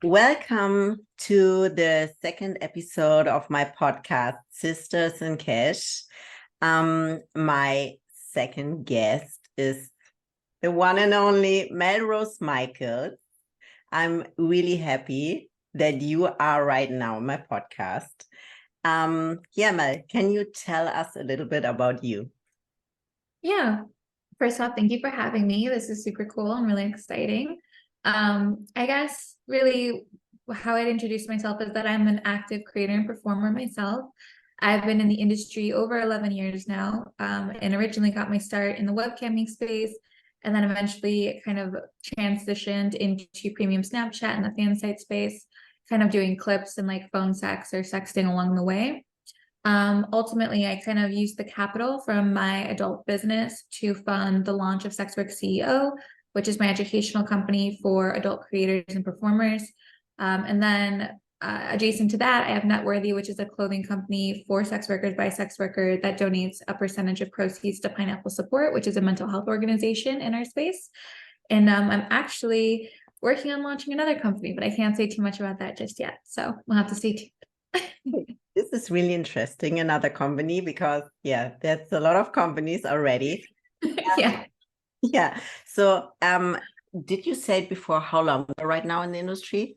Welcome to the second episode of my podcast, Sisters in Cash. My second guest is the one and only Melrose Michael. I'm really happy that you are right now on my podcast. Mel, can you tell us a little bit about you? Yeah. First off, thank you for having me. This is super cool and really exciting. I guess really how I'd introduce myself is that I'm an active creator and performer myself. I've been in the industry over 11 years now, and originally got my start in the webcamming space, and then eventually kind of transitioned into premium Snapchat and the fan site space, kind of doing clips and like phone sex or sexting along the way. Ultimately, I kind of used the capital from my adult business to fund the launch of Sexwork CEO, which is my educational company for adult creators and performers. And then adjacent to that, I have Networthy, which is a clothing company for sex workers by sex workers that donates a percentage of proceeds to Pineapple Support, which is a mental health organization in our space. And I'm actually working on launching another company, but I can't say too much about that just yet. So we'll have to stay tuned. This is really interesting, another company, because there's a lot of companies already. Yeah. Yeah. So, did you say it before how long you're right now in the industry?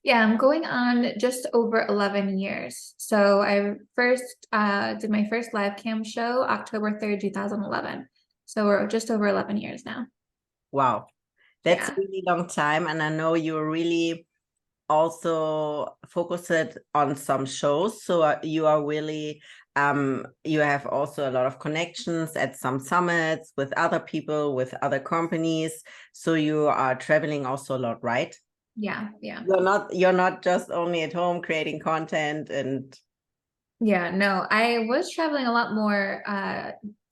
Yeah, I'm going on just over 11 years. So I first did my first live cam show October 3rd, 2011. So we're just over 11 years now. Wow, that's a Yeah. really long time. And I know you're really also focused on some shows. So you are really, you have also a lot of connections at some summits with other people, with other companies. So you are traveling also a lot, right? Yeah. Yeah. You're not just only at home creating content and Yeah. No, I was traveling a lot more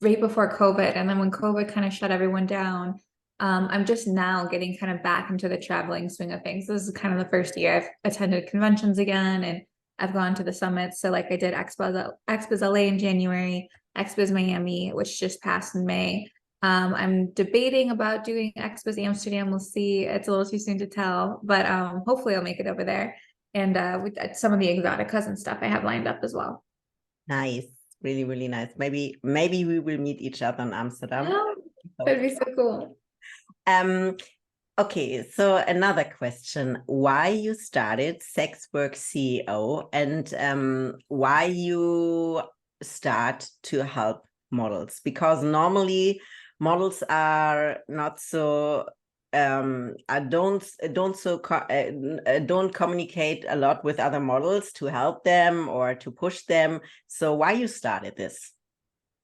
right before COVID. And then when COVID kind of shut everyone down, I'm just now getting kind of back into the traveling swing of things. This is kind of the first year I've attended conventions again and I've gone to the summits. So like I did Expos LA in January, Expos Miami, which just passed in May. I'm debating about doing Expos Amsterdam. We'll see. It's a little too soon to tell, but hopefully I'll make it over there. And with some of the exoticas and stuff I have lined up as well. nice, really, really nice. Maybe we will meet each other in Amsterdam. Oh, that'd be so cool. Um, okay, so another question: why you started Sexwork CEO and why you start to help models? Because normally models are not so don't communicate a lot with other models to help them or to push them. So why you started this?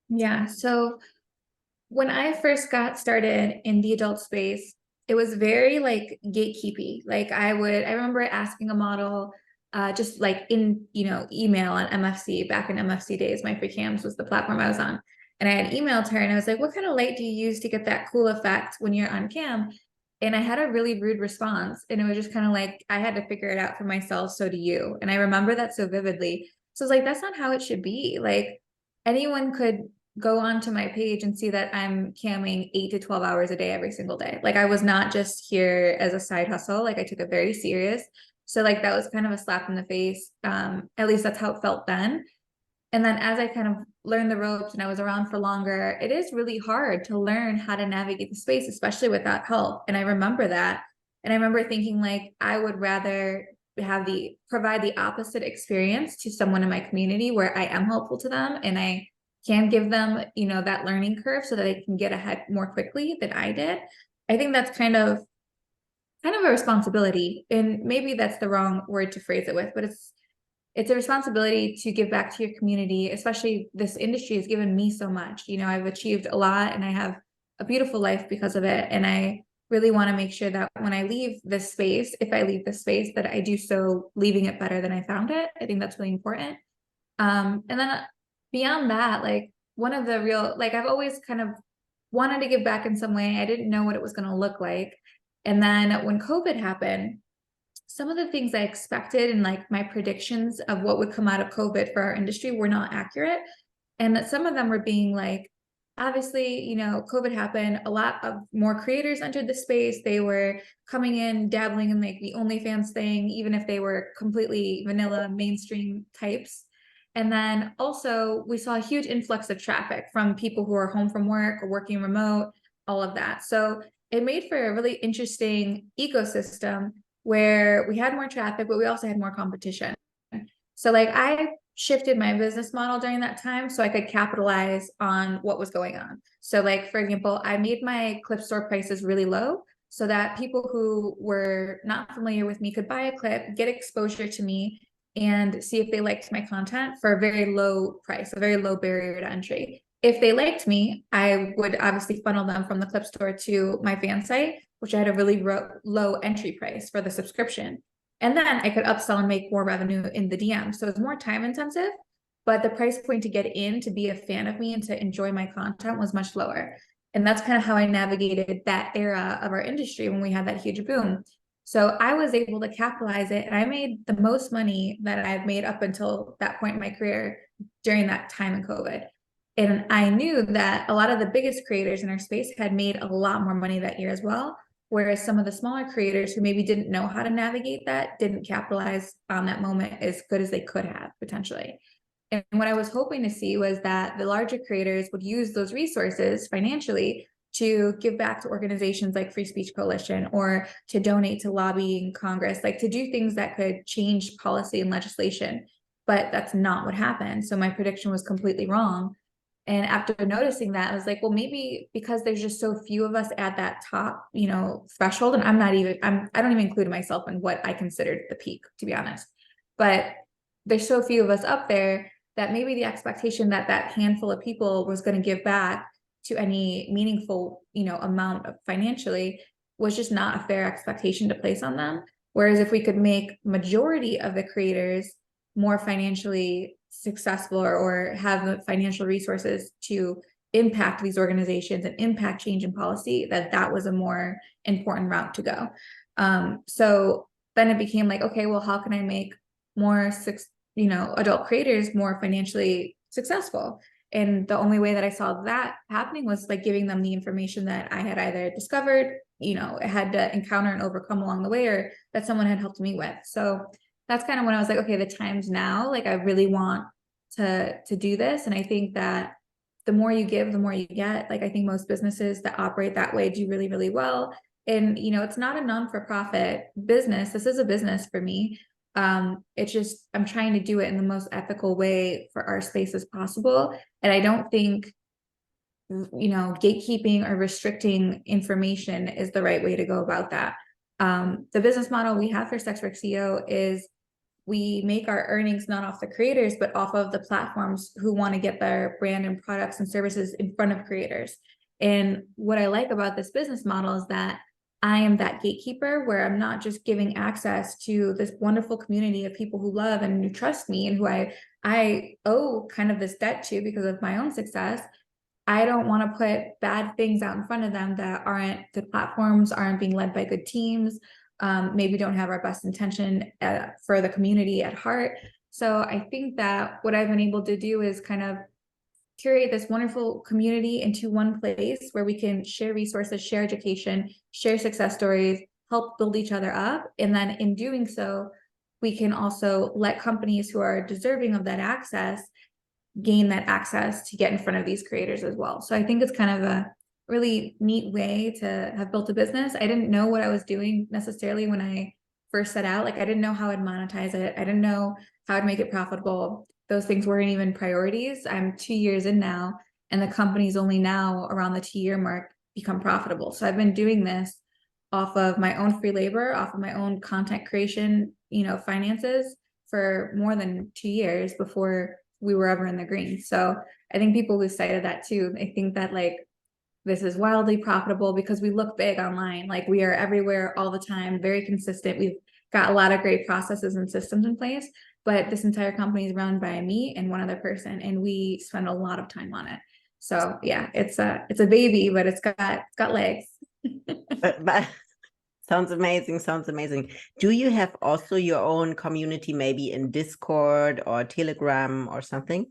Yeah. So when I first got started in the adult space, it was very like gatekeepy. I remember asking a model, just like in, email on MFC back in MFC days, my free cams was the platform I was on. And I had emailed her and I was like, what kind of light do you use to get that cool effect when you're on cam? And I had a really rude response. And it was just kind of like, I had to figure it out for myself. So do you. And I remember that so vividly. So it's like, that's not how it should be. Like anyone could go onto my page and see that I'm camming 8 to 12 hours a day every single day. Like I was not just here as a side hustle. Like I took it very serious. So like that was kind of a slap in the face. At least that's how it felt then. And then as I kind of learned the ropes and I was around for longer, it is really hard to learn how to navigate the space, especially without help. And I remember that. And I remember thinking like I would rather provide the opposite experience to someone in my community where I am helpful to them and I can give them, that learning curve so that they can get ahead more quickly than I did. I think that's kind of a responsibility. And maybe that's the wrong word to phrase it with, but it's a responsibility to give back to your community, especially this industry has given me so much. I've achieved a lot and I have a beautiful life because of it. And I really want to make sure that when I leave this space, if I leave this space, that I do so leaving it better than I found it. I think that's really important. And then beyond that, like one of the real, like I've always kind of wanted to give back in some way. I didn't know what it was going to look like. And then when COVID happened, some of the things I expected and like my predictions of what would come out of COVID for our industry were not accurate. And that some of them were being like obviously, you know, COVID happened, a lot of more creators entered the space. They were coming in, dabbling in like the OnlyFans thing, even if they were completely vanilla mainstream types. And then also we saw a huge influx of traffic from people who are home from work or working remote, all of that. So it made for a really interesting ecosystem where we had more traffic, but we also had more competition. So like I shifted my business model during that time so I could capitalize on what was going on. So like, for example, I made my clip store prices really low so that people who were not familiar with me could buy a clip, get exposure to me, and see if they liked my content for a very low price, a very low barrier to entry. If they liked me, I would obviously funnel them from the clip store to my fan site, which I had a really low entry price for the subscription. And then I could upsell and make more revenue in the DM. So it's more time intensive, but the price point to get in to be a fan of me and to enjoy my content was much lower. And that's kind of how I navigated that era of our industry when we had that huge boom. So I was able to capitalize it, and I made the most money that I've made up until that point in my career during that time in COVID. And I knew that a lot of the biggest creators in our space had made a lot more money that year as well. Whereas some of the smaller creators who maybe didn't know how to navigate that didn't capitalize on that moment as good as they could have potentially. And what I was hoping to see was that the larger creators would use those resources financially to give back to organizations like Free Speech Coalition, or to donate to lobbying Congress, like to do things that could change policy and legislation. But that's not what happened. So my prediction was completely wrong. And after noticing that, I was like, well, maybe because there's just so few of us at that top, you know, threshold, and I don't even include myself in what I considered the peak, to be honest. But there's so few of us up there that maybe the expectation that that handful of people was going to give back to any meaningful, you know, amount of financially was just not a fair expectation to place on them. Whereas if we could make majority of the creators more financially successful, or have the financial resources to impact these organizations and impact change in policy, that was a more important route to go. So then it became like, okay, well, how can I make more adult creators more financially successful? And the only way that I saw that happening was like giving them the information that I had either discovered, you know, had to encounter and overcome along the way, or that someone had helped me with. So that's kind of when I was like, okay, the time's now. Like I really want to do this. And I think that the more you give, the more you get. Like I think most businesses that operate that way do really, really well. And you know, it's not a non-for-profit business. This is a business for me. It's just I'm trying to do it in the most ethical way for our space as possible. And I don't think, you know, gatekeeping or restricting information is the right way to go about that. The business model we have for Sex Work CEO is we make our earnings not off the creators, but off of the platforms who want to get their brand and products and services in front of creators. And what I like about this business model is that I am that gatekeeper, where I'm not just giving access to this wonderful community of people who love and who trust me and who I owe kind of this debt to because of my own success. I don't want to put bad things out in front of them that aren't good platforms, aren't being led by good teams, maybe don't have our best intention for the community at heart. So I think that what I've been able to do is kind of curate this wonderful community into one place where we can share resources, share education, share success stories, help build each other up. And then in doing so, we can also let companies who are deserving of that access gain that access to get in front of these creators as well. So I think it's kind of a really neat way to have built a business. I didn't know what I was doing necessarily when I first set out. Like I didn't know how I'd monetize it. I didn't know how I'd make it profitable. Those things weren't even priorities. I'm 2 years in now, and the company's only now around the 2-year mark become profitable. So I've been doing this off of my own free labor, off of my own content creation, you know, finances for more than 2 years before we were ever in the green. So I think people lose sight of that too. I think that like this is wildly profitable because we look big online. Like we are everywhere all the time, very consistent. We've got a lot of great processes and systems in place, but this entire company is run by me and one other person, and we spend a lot of time on it. So yeah, it's a baby, but it's got legs. But sounds amazing. Sounds amazing. Do you have also your own community, maybe in Discord or Telegram or something?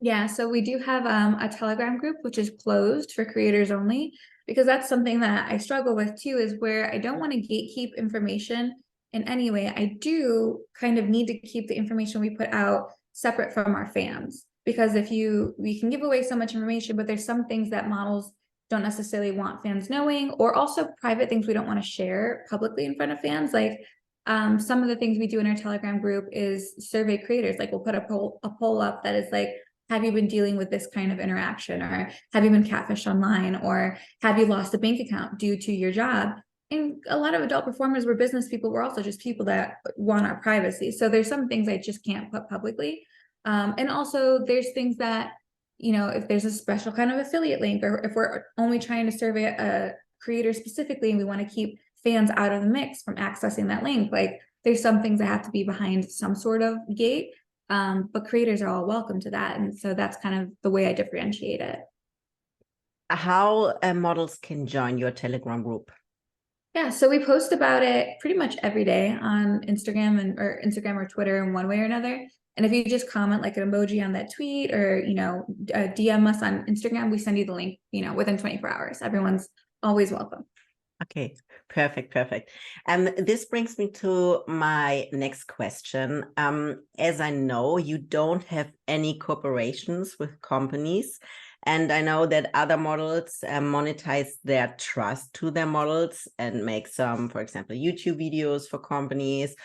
Yeah, so we do have a Telegram group, which is closed for creators only, because that's something that I struggle with too, is where I don't want to gatekeep information in any way. I do kind of need to keep the information we put out separate from our fans, because we can give away so much information, but there's some things that models don't necessarily want fans knowing, or also private things we don't want to share publicly in front of fans. Like some of the things we do in our Telegram group is survey creators. Like we'll put a poll up that is like, have you been dealing with this kind of interaction, or have you been catfished online, or have you lost a bank account due to your job? And a lot of adult performers were business people. We're also just people that want our privacy. So there's some things I just can't put publicly. And also there's things that, if there's a special kind of affiliate link, or if we're only trying to survey a creator specifically and we want to keep fans out of the mix from accessing that link, like there's some things that have to be behind some sort of gate. But creators are all welcome to that. And so that's kind of the way I differentiate it. How models can join your Telegram group? Yeah, so we post about it pretty much every day on Instagram or Twitter in one way or another. And if you just comment like an emoji on that tweet, or, DM us on Instagram, we send you the link, within 24 hours. Everyone's always welcome. Okay, perfect. This brings me to my next question. As I know, you don't have any corporations with companies, and I know that other models monetize their trust to their models and make some, for example, YouTube videos for companies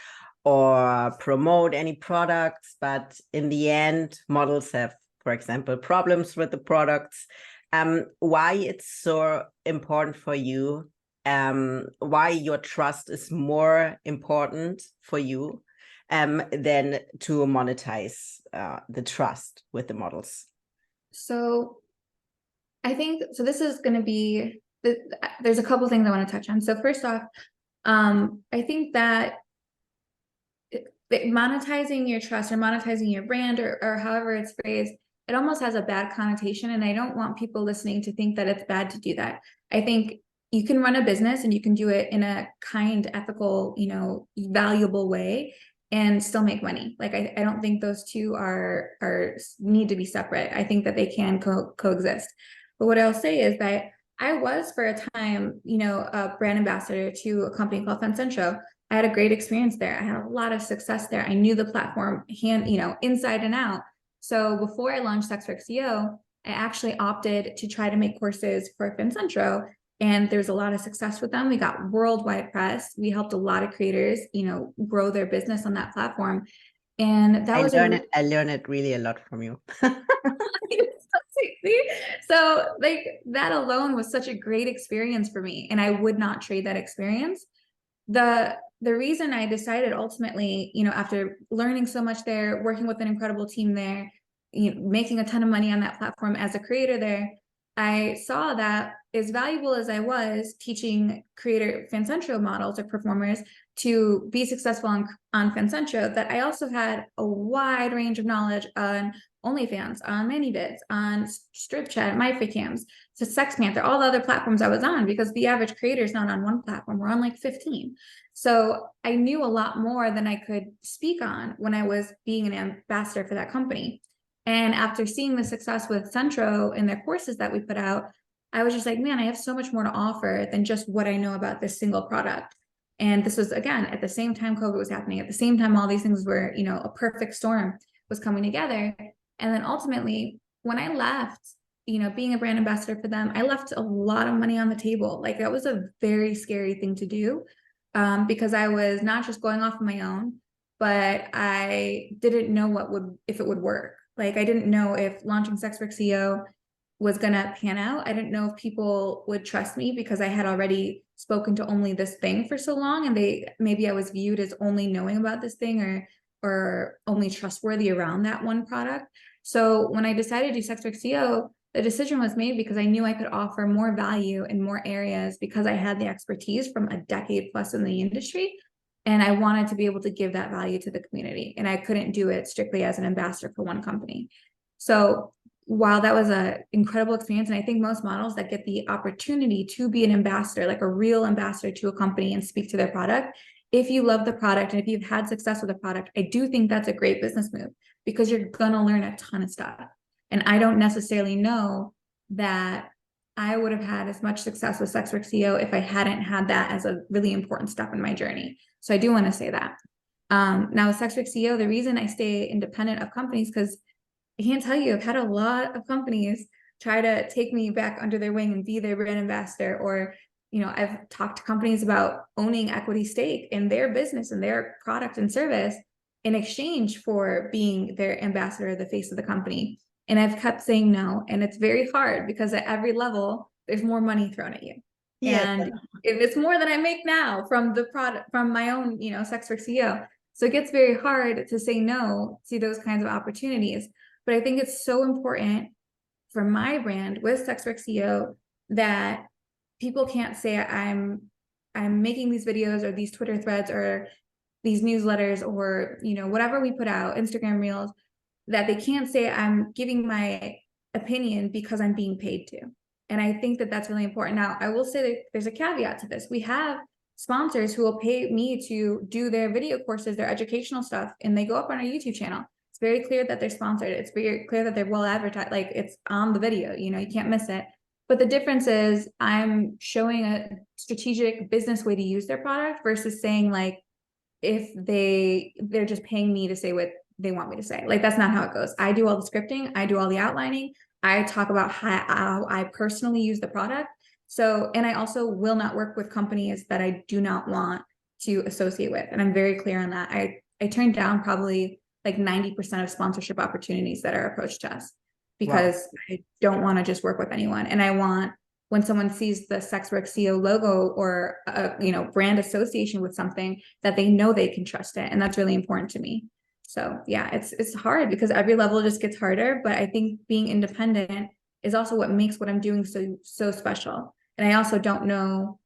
or promote any products. But in the end, models have, for example, problems with the products. Why it's so important for you? Why your trust is more important for you than to monetize the trust with the models? So I think, so this is going to be, there's a couple things I want to touch on. So first off, I think that monetizing your trust or monetizing your brand, or however it's phrased, it almost has a bad connotation. And I don't want people listening to think that it's bad to do that. I think you can run a business and you can do it in a kind, ethical, valuable way and still make money. Like I don't think those two are need to be separate. I think that they can coexist. But what I'll say is that I was, for a time, a brand ambassador to a company called Fensentro. I had a great experience there. I had a lot of success there. I knew the platform inside and out. So before I launched Sex for SEO, I actually opted to try to make courses for Fensentro, and there's a lot of success with them. We got worldwide press. We helped a lot of creators, grow their business on that platform. And that I learned it really a lot from you. So like that alone was such a great experience for me, and I would not trade that experience. The reason I decided ultimately, after learning so much there, working with an incredible team there, making a ton of money on that platform as a creator there, I saw that as valuable as I was teaching creator Fensentro models or performers to be successful on Fensentro, that I also had a wide range of knowledge on OnlyFans, on ManyVids, on StripChat, MyFitCams, to Sex Panther, all the other platforms I was on, because the average creator is not on one platform. We're on like 15. So I knew a lot more than I could speak on when I was being an ambassador for that company. And after seeing the success with Centro and their courses that we put out, I was just like, man, I have so much more to offer than just what I know about this single product. And this was, again, at the same time COVID was happening, at the same time all these things were, a perfect storm was coming together. And then ultimately, when I left, being a brand ambassador for them, I left a lot of money on the table. Like that was a very scary thing to do, because I was not just going off on my own, but I didn't know if it would work. Like I didn't know if launching Sex for SEO was gonna pan out. I didn't know if people would trust me because I had already spoken to only this thing for so long, and maybe I was viewed as only knowing about this thing or only trustworthy around that one product. So when I decided to do Sex for SEO, the decision was made because I knew I could offer more value in more areas because I had the expertise from a decade plus in the industry. And I wanted to be able to give that value to the community. And I couldn't do it strictly as an ambassador for one company. So while that was an incredible experience, and I think most models that get the opportunity to be an ambassador, like a real ambassador to a company and speak to their product, if you love the product and if you've had success with the product, I do think that's a great business move because you're going to learn a ton of stuff. And I don't necessarily know that I would have had as much success with Sex Work CEO if I hadn't had that as a really important step in my journey. So I do want to say that. Now with Sex Work CEO, the reason I stay independent of companies, because I can't tell you, I've had a lot of companies try to take me back under their wing and be their brand ambassador, or, you know, I've talked to companies about owning equity stake in their business and their product and service in exchange for being their ambassador, the face of the company. And I've kept saying no. And it's very hard because at every level, there's more money thrown at you. Yes. And it's more than I make now from the product, from my own, you know, Sex Work CEO. So it gets very hard to say no to those kinds of opportunities. But I think it's so important for my brand with Sex Work CEO that people can't say I'm making these videos or these Twitter threads or these newsletters or, you know, whatever we put out, Instagram reels, that they can't say I'm giving my opinion because I'm being paid to. And I think that that's really important. Now, I will say that there's a caveat to this. We have sponsors who will pay me to do their video courses, their educational stuff, and they go up on our YouTube channel. It's very clear that they're sponsored. It's very clear that they're well advertised. Like, it's on the video, you know, you can't miss it. But the difference is I'm showing a strategic business way to use their product versus saying, like, if they're just paying me to say what they want me to say. Like, that's not how it goes. I do all the scripting, I do all the outlining, I talk about how I personally use the product. So, and I also will not work with companies that I do not want to associate with. And I'm very clear on that. I turned down probably like 90% of sponsorship opportunities that are approached to us because I don't want to just work with anyone. And I want, when someone sees the Sex Work CEO logo or a, you know, brand association with something, that they know they can trust it. And that's really important to me. So yeah, it's hard because every level just gets harder, but I think being independent is also what makes what I'm doing so special. And I also don't know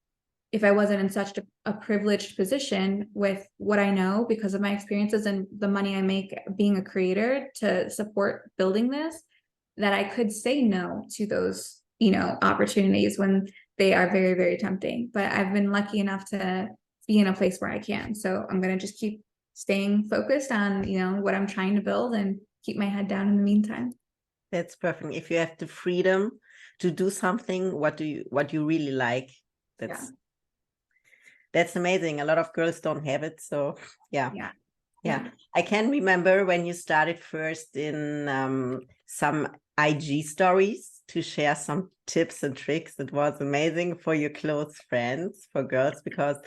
if I wasn't in such a privileged position with what I know because of my experiences and the money I make being a creator to support building this, that I could say no to those, you know, opportunities when they are very, very tempting. But I've been lucky enough to be in a place where I can. So I'm going to just keep staying focused on, you know, what I'm trying to build and keep my head down in the meantime. That's perfect. If you have the freedom to do something, what you really like, that's amazing. A lot of girls don't have it. So yeah. I can remember when you started first in some IG stories to share some tips and tricks. It was amazing for your close friends, for girls, because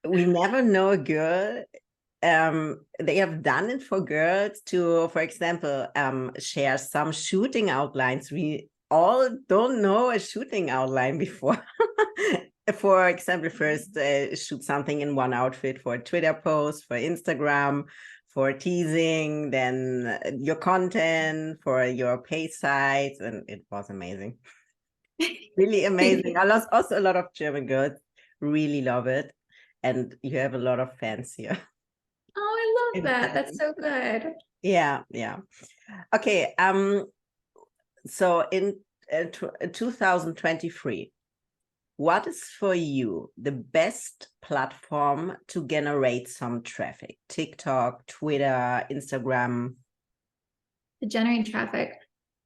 we never know a girl. They have done it for girls to, for example, share some shooting outlines. We all don't know a shooting outline before. For example, first shoot something in one outfit for a Twitter post, for Instagram, for teasing, then your content for your pay sites, and it was amazing. Really amazing. Also a lot of German girls really love it, and you have a lot of fans here. Oh, I love that. That's so good. Yeah. Okay. So in 2023, what is for you the best platform to generate some traffic? TikTok, Twitter, Instagram? To generate traffic.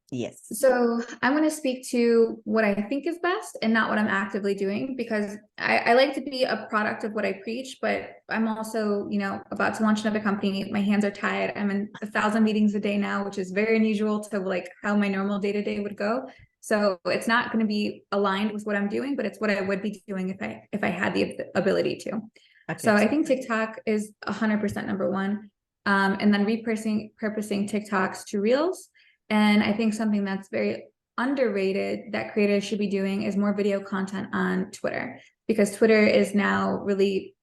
Yes. So I'm going to speak to what I think is best and not what I'm actively doing, because I like to be a product of what I preach, but I'm also, you know, about to launch another company. My hands are tied. I'm in 1,000 meetings a day now, which is very unusual to like how my normal day-to-day would go. So it's not going to be aligned with what I'm doing, but it's what I would be doing if I had the ability to. Okay. So I think TikTok is 100% number one. And then repurposing TikToks to Reels. And I think something that's very underrated that creators should be doing is more video content on Twitter, because Twitter is now really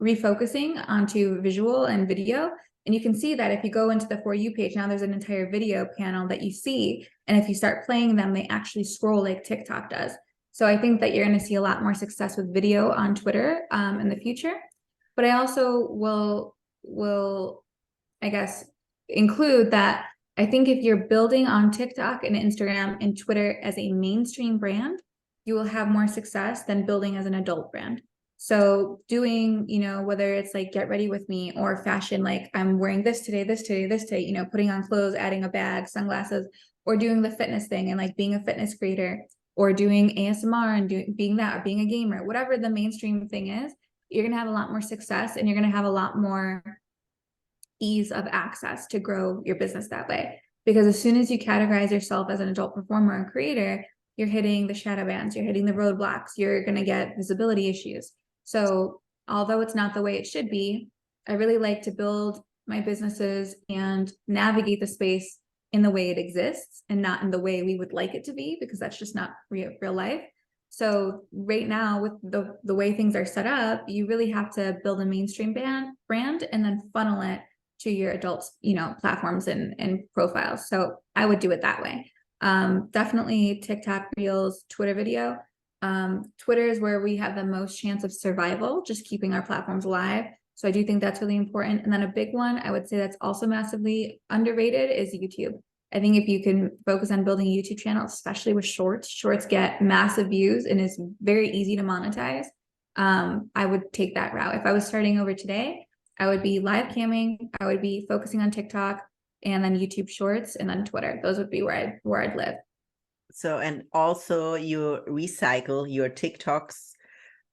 refocusing onto visual and video. And you can see that if you go into the For You page, now there's an entire video panel that you see. And if you start playing them, they actually scroll like TikTok does. So I think that you're going to see a lot more success with video on Twitter in the future. But I also will, I guess, include that I think if you're building on TikTok and Instagram and Twitter as a mainstream brand, you will have more success than building as an adult brand. So doing, whether it's like get ready with me or fashion, like I'm wearing this today, this today, this today, putting on clothes, adding a bag, sunglasses, or doing the fitness thing and like being a fitness creator or doing ASMR and being that or being a gamer, whatever the mainstream thing is, you're going to have a lot more success and you're going to have a lot more ease of access to grow your business that way. Because as soon as you categorize yourself as an adult performer and creator, you're hitting the shadow bands, you're hitting the roadblocks, you're going to get visibility issues. So although it's not the way it should be, I really like to build my businesses and navigate the space in the way it exists and not in the way we would like it to be, because that's just not real life. So right now with the way things are set up, you really have to build a mainstream brand and then funnel it to your adults, platforms and profiles. So I would do it that way. Definitely TikTok, Reels, Twitter video. Twitter is where we have the most chance of survival, just keeping our platforms alive. So I do think that's really important. And then a big one, I would say that's also massively underrated is YouTube. I think if you can focus on building a YouTube channel, especially with shorts get massive views and is very easy to monetize. I would take that route. If I was starting over today, I would be live camming, I would be focusing on TikTok and then YouTube shorts and then Twitter. Those would be where I'd live. So, and also you recycle your TikToks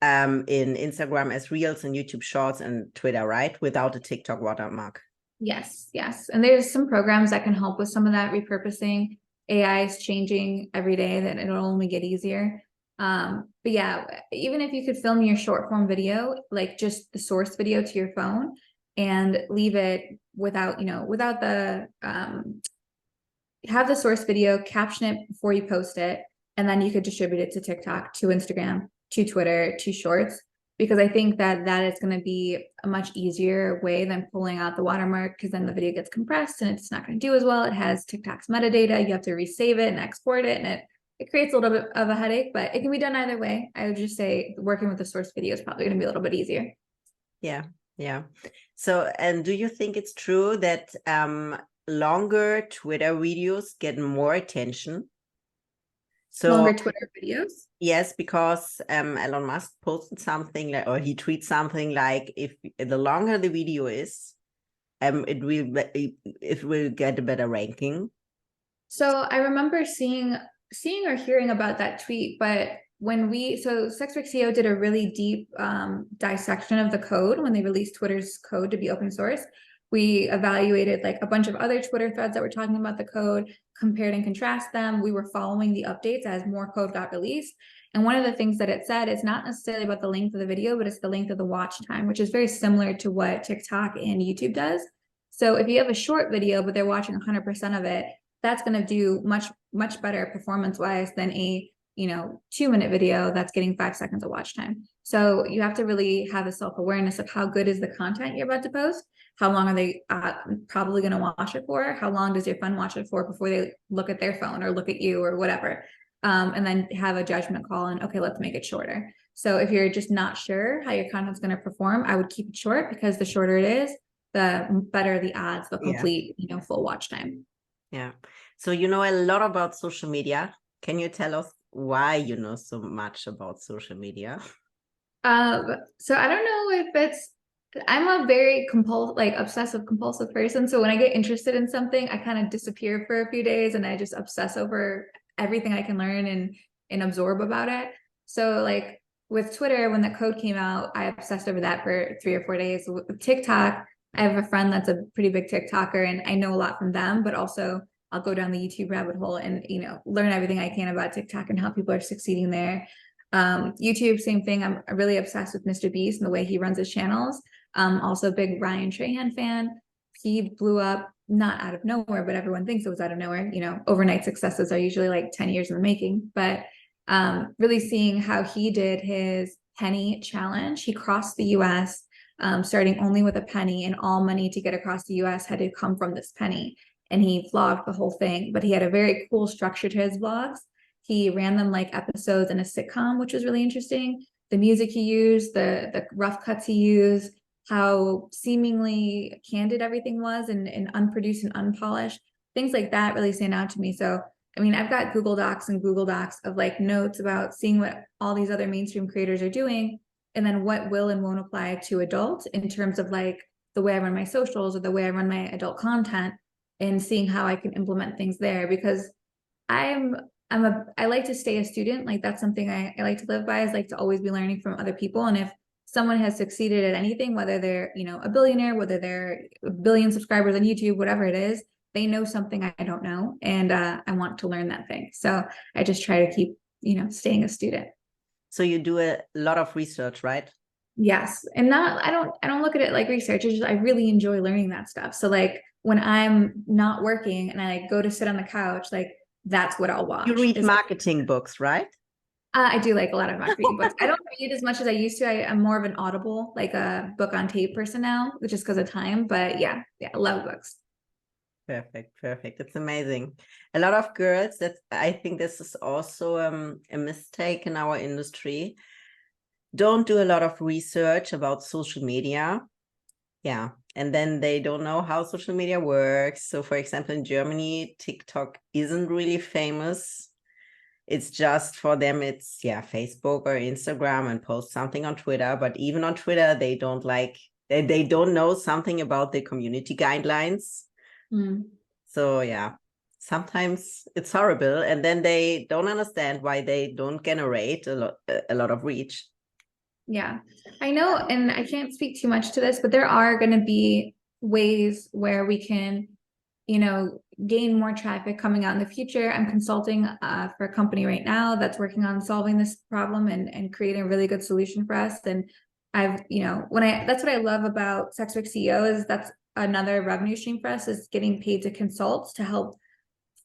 in Instagram as Reels and YouTube Shorts and Twitter, right? Without a TikTok watermark. Yes. And there's some programs that can help with some of that repurposing. AI is changing every day, that it'll only get easier. But yeah, even if you could film your short form video, like just the source video to your phone and leave it without the, have the source video, caption it before you post it, and then you could distribute it to TikTok, to Instagram, to Twitter, to Shorts, because I think that is going to be a much easier way than pulling out the watermark, because then the video gets compressed and it's not going to do as well. It has TikTok's metadata. You have to resave it and export it, and it creates a little bit of a headache, but it can be done either way. I would just say working with the source video is probably going to be a little bit easier. Yeah. So, and do you think it's true that longer Twitter videos get more attention? So longer Twitter videos? Yes, because Elon Musk posted something like, or he tweets something like, if the longer the video is, it will get a better ranking. So I remember seeing or hearing about that tweet, but so SexWorks.io did a really deep dissection of the code when they released Twitter's code to be open source. We evaluated like a bunch of other Twitter threads that were talking about the code, compared and contrast them. We were following the updates as more code got released. And one of the things that it said is not necessarily about the length of the video, but it's the length of the watch time, which is very similar to what TikTok and YouTube does. So if you have a short video, but they're watching 100% of it, that's going to do much better performance wise than a 2-minute video that's getting 5 seconds of watch time. So you have to really have a self-awareness of how good is the content you're about to post, how long are they probably going to watch it for, how long does your friend watch it for before they look at their phone or look at you or whatever, and then have a judgment call and okay, let's make it shorter. So if you're just not sure how your content's going to perform, I would keep it short, because the shorter it is, the better the odds they'll complete full watch time. Yeah. So you know a lot about social media. Can you tell us why you know so much about social media? So I don't know if I'm a very obsessive compulsive person. So when I get interested in something, I kind of disappear for a few days and I just obsess over everything I can learn and absorb about it. So like with Twitter, when the code came out, I obsessed over that for 3 or 4 days. With TikTok, I have a friend that's a pretty big TikToker and I know a lot from them, but also I'll go down the YouTube rabbit hole and, learn everything I can about TikTok and how people are succeeding there. YouTube, same thing. I'm really obsessed with Mr. Beast and the way he runs his channels. Also a big Ryan Trahan fan. He blew up not out of nowhere, but everyone thinks it was out of nowhere. Overnight successes are usually like 10 years in the making, but really seeing how he did his penny challenge. He crossed the US, starting only with a penny, and all money to get across the US had to come from this penny. And he vlogged the whole thing, but he had a very cool structure to his vlogs. He ran them like episodes in a sitcom, which was really interesting. The music he used, the rough cuts he used, how seemingly candid everything was and unproduced and unpolished. Things like that really stand out to me. So, I mean, I've got Google Docs and Google Docs of like notes about seeing what all these other mainstream creators are doing. and then what will and won't apply to adults in terms of like the way I run my socials or the way I run my adult content, and seeing how I can implement things there, because I like to stay a student. Like that's something I like to live by, is like to always be learning from other people. And if someone has succeeded at anything, whether they're, a billionaire, whether they're a billion subscribers on YouTube, whatever it is, they know something I don't know. And I want to learn that thing. So I just try to keep, staying a student. So you do a lot of research, right? Yes. And I don't look at it like research. It's just, I really enjoy learning that stuff. So like when I'm not working and I go to sit on the couch, like that's what I'll watch. You read marketing books, right? I do like a lot of marketing books. I don't read as much as I used to. I'm more of an Audible, like a book on tape person now, which is because of time. But yeah, I love books. Perfect. It's amazing. A lot of girls, I think this is also a mistake in our industry, don't do a lot of research about social media. Yeah. And then they don't know how social media works. So for example, in Germany, TikTok isn't really famous. It's just for them, it's Facebook or Instagram, and post something on Twitter. But even on Twitter, they don't know something about the community guidelines. So sometimes it's horrible. And then they don't understand why they don't generate a lot of reach. Yeah, I know. And I can't speak too much to this, but there are going to be ways where we can, gain more traffic coming out in the future. I'm consulting for a company right now that's working on solving this problem and creating a really good solution for us. And I've, that's what I love about ShopNetworthy CEO, is that's another revenue stream for us, is getting paid to consult to help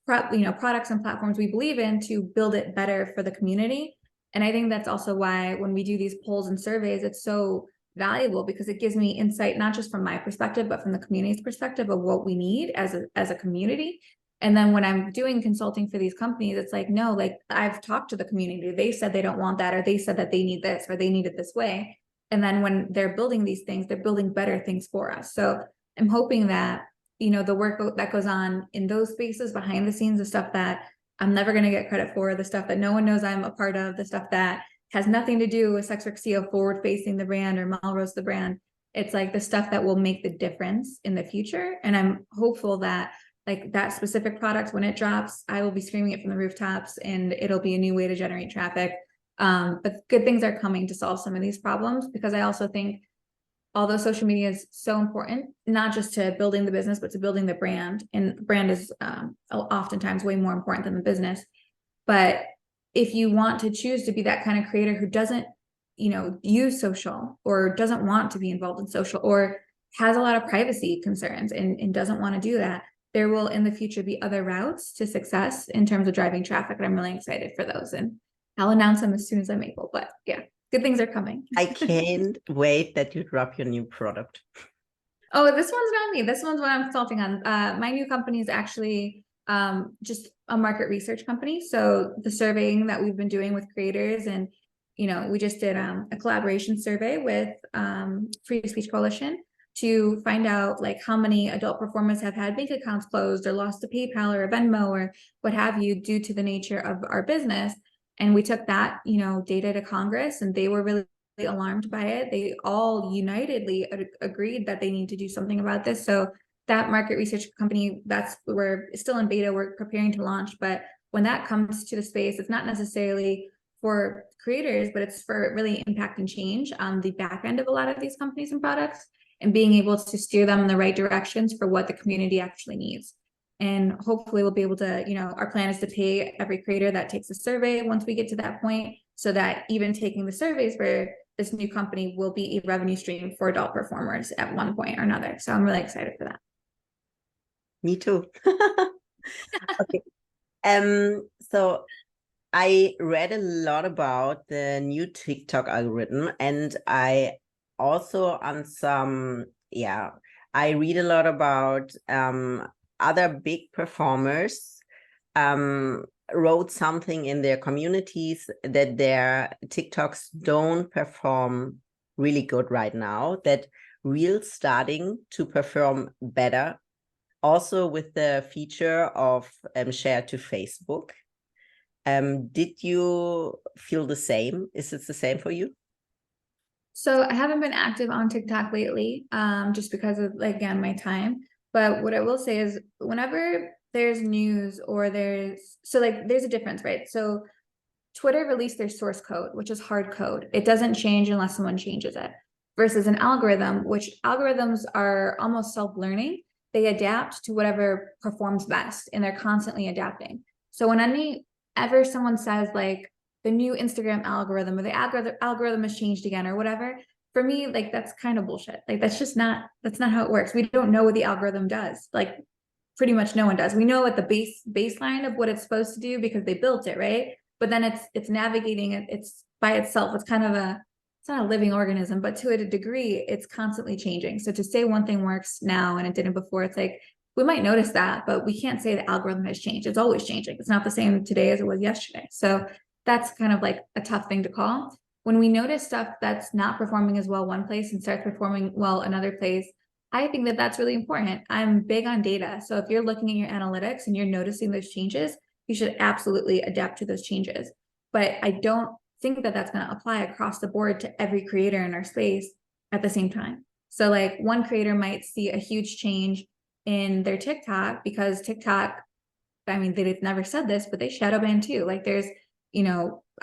products and platforms we believe in to build it better for the community. And I think that's also why when we do these polls and surveys, it's so valuable, because it gives me insight, not just from my perspective, but from the community's perspective of what we need as a community. And then when I'm doing consulting for these companies, it's like, no, like I've talked to the community. They said they don't want that, or they said that they need this, or they need it this way. And then when they're building these things, they're building better things for us. So I'm hoping that, the work that goes on in those spaces behind the scenes, the stuff that I'm never going to get credit for, the stuff that no one knows I'm a part of, the stuff that has nothing to do with ShopNetworthy forward facing the brand or Melrose the brand. It's like the stuff that will make the difference in the future. And I'm hopeful that like that specific product, when it drops, I will be screaming it from the rooftops, and it'll be a new way to generate traffic. But good things are coming to solve some of these problems, because I also think, although social media is so important, not just to building the business, but to building the brand, and brand is oftentimes way more important than the business. But if you want to choose to be that kind of creator who doesn't, use social, or doesn't want to be involved in social, or has a lot of privacy concerns and doesn't want to do that, there will in the future be other routes to success in terms of driving traffic. And I'm really excited for those. And I'll announce them as soon as I'm able. But yeah, good things are coming. I can't wait that you drop your new product. Oh, this one's not me. This one's what I'm consulting on. My new company is actually just a market research company. So the surveying that we've been doing with creators, and we just did a collaboration survey with Free Speech Coalition to find out like how many adult performers have had bank accounts closed or lost to PayPal or a Venmo or what have you, due to the nature of our business. And we took that, data to Congress, and they were really alarmed by it. They all unitedly agreed that they need to do something about this. So that market research company, we're still in beta, we're preparing to launch. But when that comes to the space, it's not necessarily for creators, but it's for really impacting change on the back end of a lot of these companies and products, and being able to steer them in the right directions for what the community actually needs. And hopefully we'll be able to, our plan is to pay every creator that takes a survey once we get to that point, so that even taking the surveys for this new company will be a revenue stream for adult performers at one point or another. So I'm really excited for that. Me too. Okay. So I read a lot about the new TikTok algorithm, and I also I read a lot about other big performers wrote something in their communities that their TikToks don't perform really good right now, that Reels starting to perform better, also with the feature of share to Facebook. Did you feel the same? Is it the same for you? So I haven't been active on TikTok lately, just because of, like, again, my time. But what I will say is whenever there's news or there's a difference, right? So Twitter released their source code, which is hard code. It doesn't change unless someone changes it. Versus an algorithm, which algorithms are almost self-learning. They adapt to whatever performs best, and they're constantly adapting. So whenever someone says like the new Instagram algorithm or the algorithm has changed again or whatever, for me, like that's kind of bullshit. Like that's not how it works. We don't know what the algorithm does. Like pretty much no one does. We know what the baseline of what it's supposed to do because they built it, right? But then it's navigating it. It's by itself. It's kind of it's not a living organism, but to a degree, it's constantly changing. So to say one thing works now and it didn't before, it's like we might notice that, but we can't say the algorithm has changed. It's always changing. It's not the same today as it was yesterday. So that's kind of like a tough thing to call. When we notice stuff that's not performing as well one place and starts performing well another place, I think that that's really important. I'm big on data. So if you're looking at your analytics and you're noticing those changes, you should absolutely adapt to those changes. But I don't think that that's going to apply across the board to every creator in our space at the same time. So like one creator might see a huge change in their TikTok because TikTok, I mean, they've never said this, but they shadow ban too. Like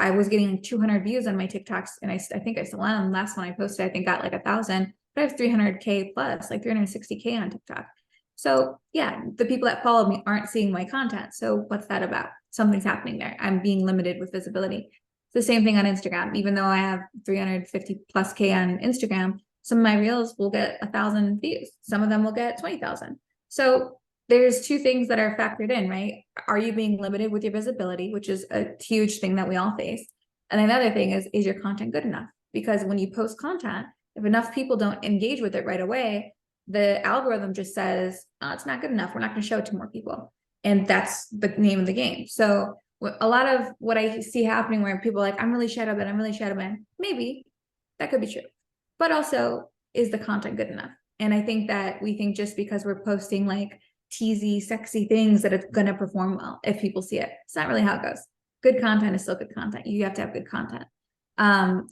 I was getting 200 views on my TikToks, and I think I still am. Last one I posted, I think got like 1,000, but I have 300K plus, like 360K on TikTok. So yeah, the people that follow me aren't seeing my content. So what's that about? Something's happening there. I'm being limited with visibility. It's the same thing on Instagram. Even though I have 350 plus K on Instagram, some of my reels will get 1,000 views. Some of them will get 20,000. So there's two things that are factored in, right? Are you being limited with your visibility, which is a huge thing that we all face? And another thing is your content good enough? Because when you post content, if enough people don't engage with it right away, the algorithm just says, oh, it's not good enough. We're not going to show it to more people. And that's the name of the game. So a lot of what I see happening where people are like, I'm really shadow banned. Maybe that could be true. But also, is the content good enough? And I think that we think just because we're posting like teasy, sexy things that it's going to perform well if people see it. It's not really how it goes. Good content is still good content. You have to have good content.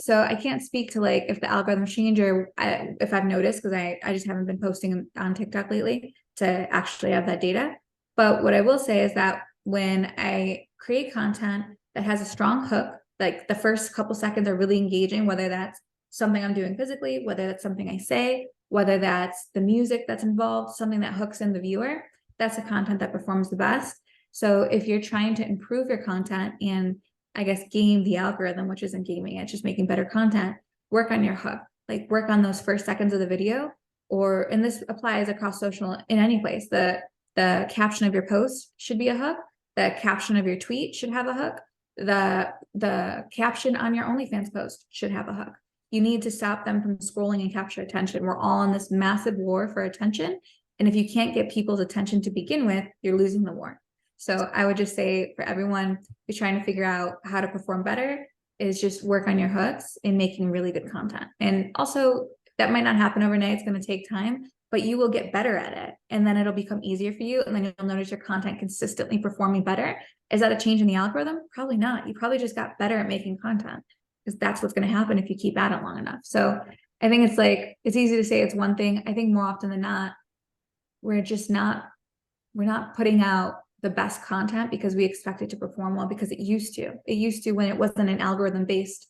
So I can't speak to like if the algorithm change or if I've noticed, because I just haven't been posting on TikTok lately to actually have that data. But what I will say is that when I create content that has a strong hook, like the first couple seconds are really engaging, whether that's something I'm doing physically, whether that's something I say, whether that's the music that's involved, something that hooks in the viewer, that's the content that performs the best. So if you're trying to improve your content and I guess game the algorithm, which isn't gaming it, just making better content, work on your hook, like work on those first seconds of the video, and this applies across social in any place. The caption of your post should be a hook. The caption of your tweet should have a hook. The caption on your OnlyFans post should have a hook. You need to stop them from scrolling and capture attention. We're all in this massive war for attention. And if you can't get people's attention to begin with, you're losing the war. So I would just say for everyone who's trying to figure out how to perform better is just work on your hooks and making really good content. And also that might not happen overnight. It's going to take time, but you will get better at it. And then it'll become easier for you. And then you'll notice your content consistently performing better. Is that a change in the algorithm? Probably not. You probably just got better at making content because that's what's going to happen if you keep at it long enough. So I think it's like, it's easy to say it's one thing. I think more often than not, we're not putting out the best content because we expect it to perform well because it used to when it wasn't an algorithm based,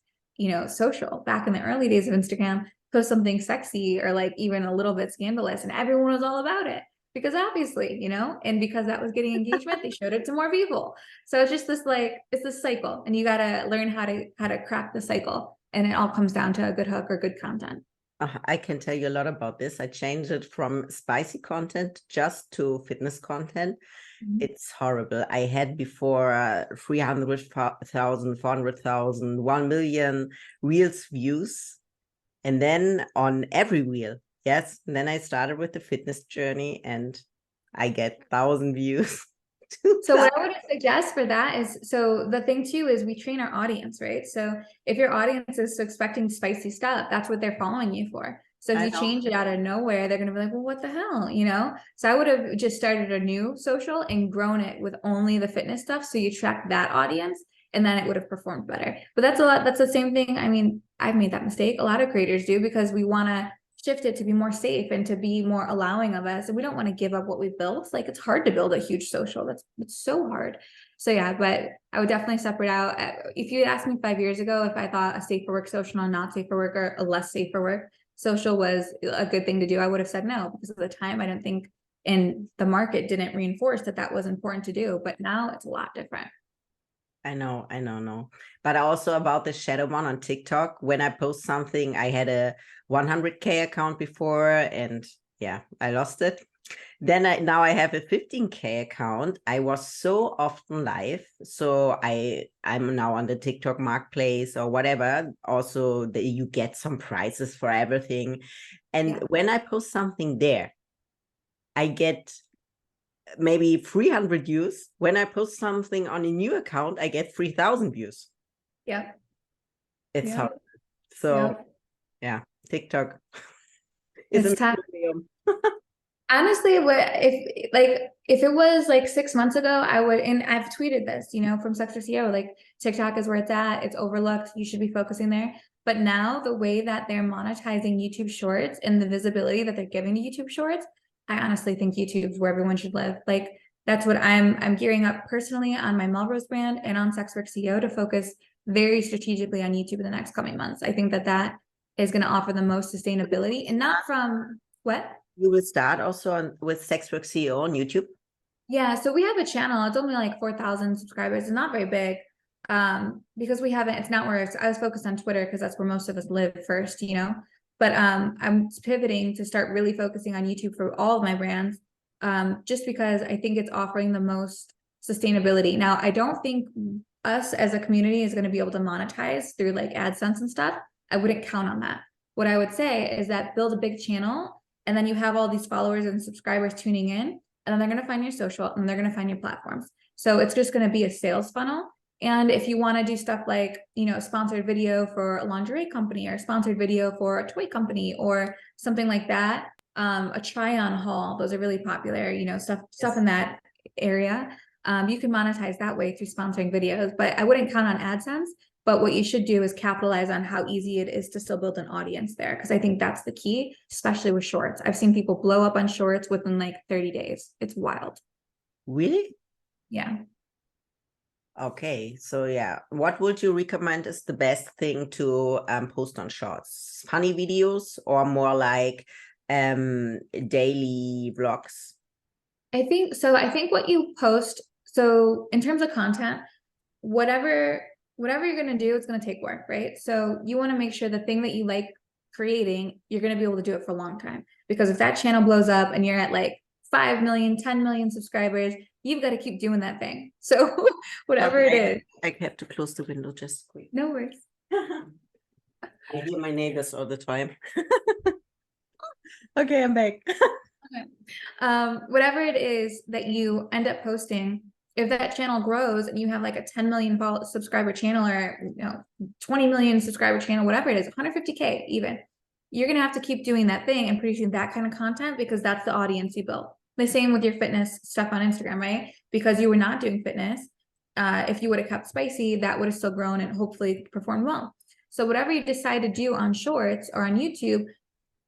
social back in the early days of Instagram, post something sexy or like even a little bit scandalous and everyone was all about it because obviously, and because that was getting engagement, they showed it to more people. So it's just it's this cycle and you got to learn how to crack the cycle. And it all comes down to a good hook or good content. I can tell you a lot about this. I changed it from spicy content just to fitness content. Mm-hmm. It's horrible. I had before 300,000, 400,000, 1 million reels views. And then on every reel, yes. And then I started with the fitness journey and I get 1,000 views. So what I would suggest for that is, so the thing too is we train our audience, right? So if your audience is expecting spicy stuff, that's what they're following you for. So if you change it out of nowhere, they're going to be like, well, what the hell, So I would have just started a new social and grown it with only the fitness stuff. So you track that audience and then it would have performed better. But that's the same thing. I mean, I've made that mistake. A lot of creators do, because we want to shift it to be more safe and to be more allowing of us. And we don't want to give up what we've built. Like, it's hard to build a huge social. It's so hard. So yeah, but I would definitely separate out. If you had asked me 5 years ago if I thought a safe for work social and not safe for work, or a less safe for work social was a good thing to do, I would have said no, because at the time I didn't think, and the market didn't reinforce that was important to do. But now it's a lot different. I know, no. But also about the shadow one on TikTok, when I post something, I had a 100K account before, and yeah, I lost it. Then now I have a 15K account. I was so often live. So I'm now on the TikTok marketplace or whatever. Also, you get some prizes for everything. And when I post something there, I get maybe 300 views. When I post something on a new account, I get 3,000 views. Yeah. It's hard. So yeah, TikTok is it's tough. medium. Honestly, if it was like 6 months ago, I would, and I've tweeted this, from Sex for CEO, like TikTok is where it's at. It's overlooked. You should be focusing there. But now the way that they're monetizing YouTube Shorts and the visibility that they're giving to YouTube Shorts, I honestly think YouTube's where everyone should live. Like, that's what I'm gearing up personally on my Melrose brand and on Sex Work CEO to focus very strategically on YouTube in the next coming months. I think that is going to offer the most sustainability, and not from what? You will start also with Sex Work CEO on YouTube? Yeah, so we have a channel. It's only like 4,000 subscribers. It's not very big, because it's not where I was focused on Twitter, because that's where most of us live first, But I'm pivoting to start really focusing on YouTube for all of my brands, just because I think it's offering the most sustainability. Now, I don't think us as a community is going to be able to monetize through like AdSense and stuff. I wouldn't count on that. What I would say is that build a big channel, and then you have all these followers and subscribers tuning in, and then they're going to find your social, and they're going to find your platforms. So it's just going to be a sales funnel. And if you want to do stuff like, sponsored video for a lingerie company, or sponsored video for a toy company, or something like that, a try-on haul, those are really popular, stuff in that area. You can monetize that way through sponsoring videos, but I wouldn't count on AdSense. But what you should do is capitalize on how easy it is to still build an audience there, because I think that's the key, especially with shorts. I've seen people blow up on shorts within like 30 days. It's wild. Really? Yeah. Okay, so yeah, what would you recommend is the best thing to post on shorts? Funny videos, or more like daily vlogs? I think so. I think what you post, so in terms of content, whatever you're going to do, it's going to take work, right? So you want to make sure the thing that you like creating, you're going to be able to do it for a long time. Because if that channel blows up and you're at like 5 million, 10 million subscribers, you've got to keep doing that thing. So whatever it is. I have to close the window just quick. No worries. I hear my neighbors all the time. Okay, I'm back. Okay. Whatever it is that you end up posting, if that channel grows and you have like a 10 million subscriber channel, or 20 million subscriber channel, whatever it is, 150K even, you're going to have to keep doing that thing and producing that kind of content, because that's the audience you built. The same with your fitness stuff on Instagram, right? Because you were not doing fitness. If you would have kept spicy, that would have still grown and hopefully performed well. So whatever you decide to do on shorts or on YouTube,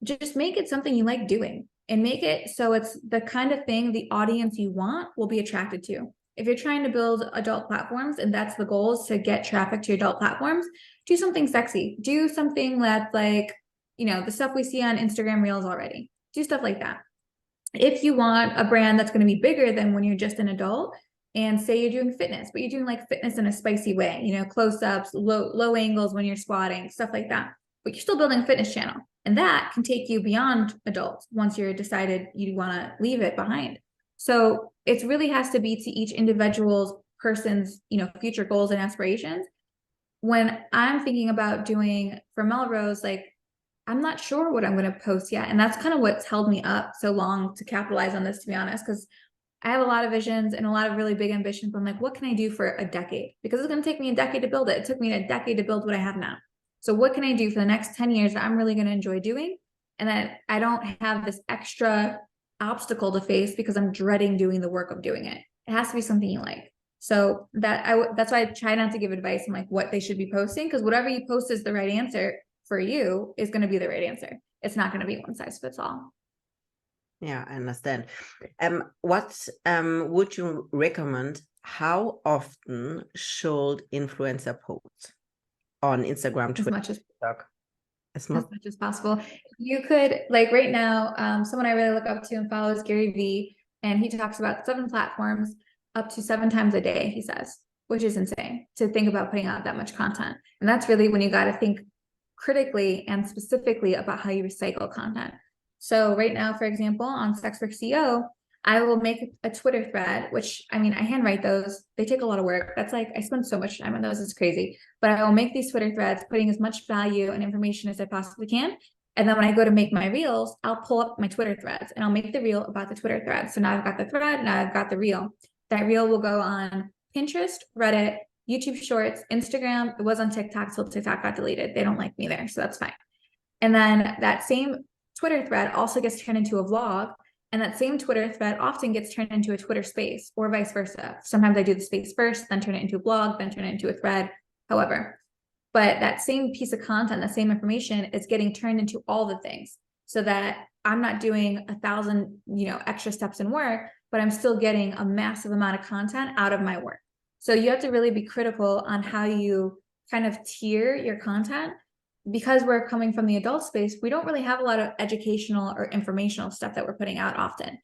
just make it something you like doing, and make it so it's the kind of thing the audience you want will be attracted to. If you're trying to build adult platforms and that's the goal, is to get traffic to your adult platforms, do something sexy. Do something that's like, the stuff we see on Instagram Reels already. Do stuff like that. If you want a brand that's going to be bigger than when you're just an adult, and say you're doing fitness, but you're doing like fitness in a spicy way, close-ups, low angles when you're squatting, stuff like that. But you're still building a fitness channel. And that can take you beyond adults once you're decided you want to leave it behind. So it really has to be to each individual person's, future goals and aspirations. When I'm thinking about doing for Melrose, like, I'm not sure what I'm going to post yet. And that's kind of what's held me up so long to capitalize on this, to be honest, because I have a lot of visions and a lot of really big ambitions. I'm like, what can I do for a decade? Because it's going to take me a decade to build it. It took me a decade to build what I have now. So what can I do for the next 10 years that I'm really going to enjoy doing? And that I don't have this extra obstacle to face because I'm dreading doing the work of doing it. It has to be something you like. So that's why I try not to give advice on like what they should be posting, because whatever you post is the right answer for you is going to be the right answer. It's not going to be one size fits all. Yeah, I understand. What would you recommend? How often should influencer post on Instagram, As Twitter, much as TikTok? as much as possible. You could, like right now, someone I really look up to and follow is Gary Vee, and he talks about 7 platforms up to 7 times a day, he says, which is insane to think about putting out that much content. And that's really when you got to think critically and specifically about how you recycle content. So right now, for example, on Sex Work CEO, I will make a Twitter thread, which I mean, I handwrite those. They take a lot of work. That's like, I spend so much time on those. It's crazy. But I will make these Twitter threads, putting as much value and information as I possibly can. And then when I go to make my reels, I'll pull up my Twitter threads and I'll make the reel about the Twitter thread. So now I've got the thread, now I've got the reel. That reel will go on Pinterest, Reddit, YouTube Shorts, Instagram. It was on TikTok till TikTok got deleted. They don't like me there, so that's fine. And then that same Twitter thread also gets turned into a vlog. And that same Twitter thread often gets turned into a Twitter space or vice versa. Sometimes I do the space first, then turn it into a blog, then turn it into a thread, however. But that same piece of content, the same information is getting turned into all the things so that I'm not doing 1,000, extra steps in work, but I'm still getting a massive amount of content out of my work. So you have to really be critical on how you kind of tier your content. Because we're coming from the adult space, we don't really have a lot of educational or informational stuff that we're putting out often.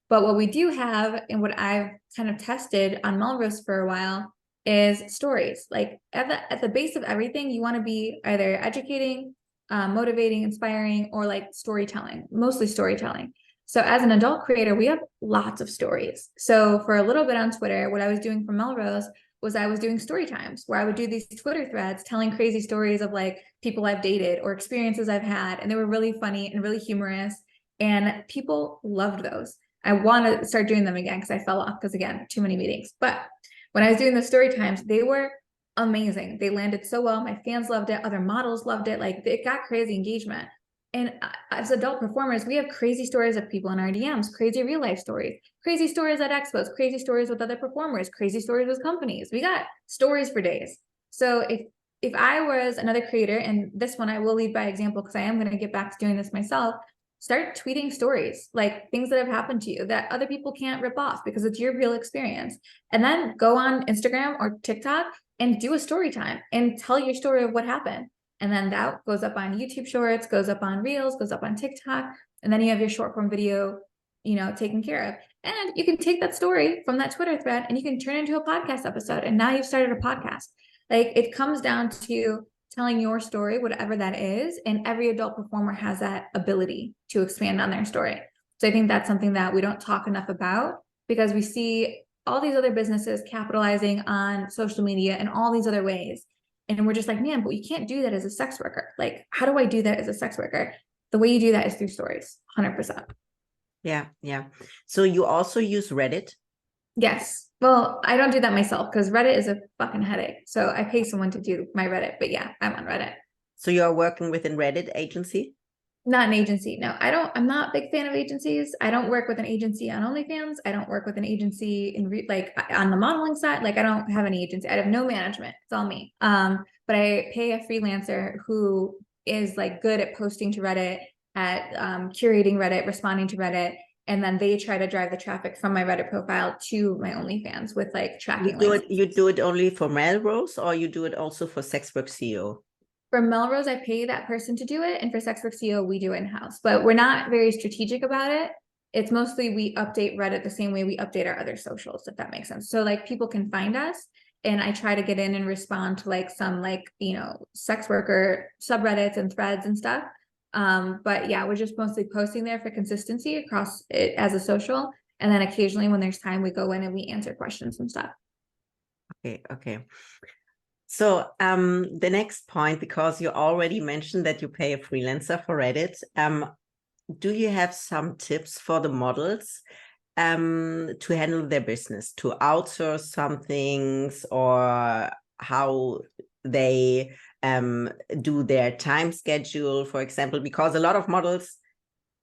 But what we do have, and what I've kind of tested on Melrose for a while, is stories. Like at the base of everything, you want to be either educating, motivating, inspiring, or like storytelling, mostly storytelling. So as an adult creator, we have lots of stories. So for a little bit on Twitter, what I was doing for Melrose was I was doing story times where I would do these Twitter threads telling crazy stories of like people I've dated or experiences I've had. And they were really funny and really humorous. And people loved those. I want to start doing them again because I fell off because, again, too many meetings. But when I was doing the story times, they were amazing. They landed so well. My fans loved it. Other models loved it. Like it got crazy engagement. And as adult performers, we have crazy stories of people in our DMs, crazy real life stories, crazy stories at expos, crazy stories with other performers, crazy stories with companies. We got stories for days. So if I was another creator, and this one I will lead by example because I am going to get back to doing this myself, start tweeting stories, like things that have happened to you that other people can't rip off because it's your real experience. And then go on Instagram or TikTok and do a story time and tell your story of what happened. And then that goes up on YouTube Shorts, goes up on Reels, goes up on TikTok. And then you have your short form video, taken care of. And you can take that story from that Twitter thread and you can turn it into a podcast episode. And now you've started a podcast. Like it comes down to telling your story, whatever that is. And every adult performer has that ability to expand on their story. So I think that's something that we don't talk enough about because we see all these other businesses capitalizing on social media and all these other ways. And we're just like, man, but you can't do that as a sex worker. Like, how do I do that as a sex worker? The way you do that is through stories, 100%. Yeah. So you also use Reddit? Yes. Well, I don't do that myself because Reddit is a fucking headache. So I pay someone to do my Reddit. But yeah, I'm on Reddit. So you're working with a Reddit agency? Not an agency. No, I'm not a big fan of agencies. I don't work with an agency on OnlyFans. I don't work with an agency on the modeling side. Like I don't have any agency. I have no management. It's all me. But I pay a freelancer who is like good at posting to Reddit, at curating Reddit, responding to Reddit. And then they try to drive the traffic from my Reddit profile to my OnlyFans with like tracking links. You do it only for Melrose or you do it also for Sex Work CEO? For Melrose, I pay that person to do it. And for Sex Work CEO, we do in-house. But we're not very strategic about it. It's mostly we update Reddit the same way we update our other socials, if that makes sense. So like people can find us and I try to get in and respond to like some sex worker subreddits and threads and stuff. But yeah, we're just mostly posting there for consistency across it as a social. And then occasionally when there's time, we go in and we answer questions and stuff. Okay. So the next point, because you already mentioned that you pay a freelancer for Reddit, do you have some tips for the models to handle their business, to outsource some things, or how they do their time schedule, for example, because a lot of models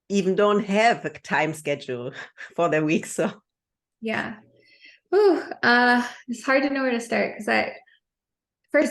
even don't have a time schedule for their week. So yeah. Ooh, it's hard to know where to start because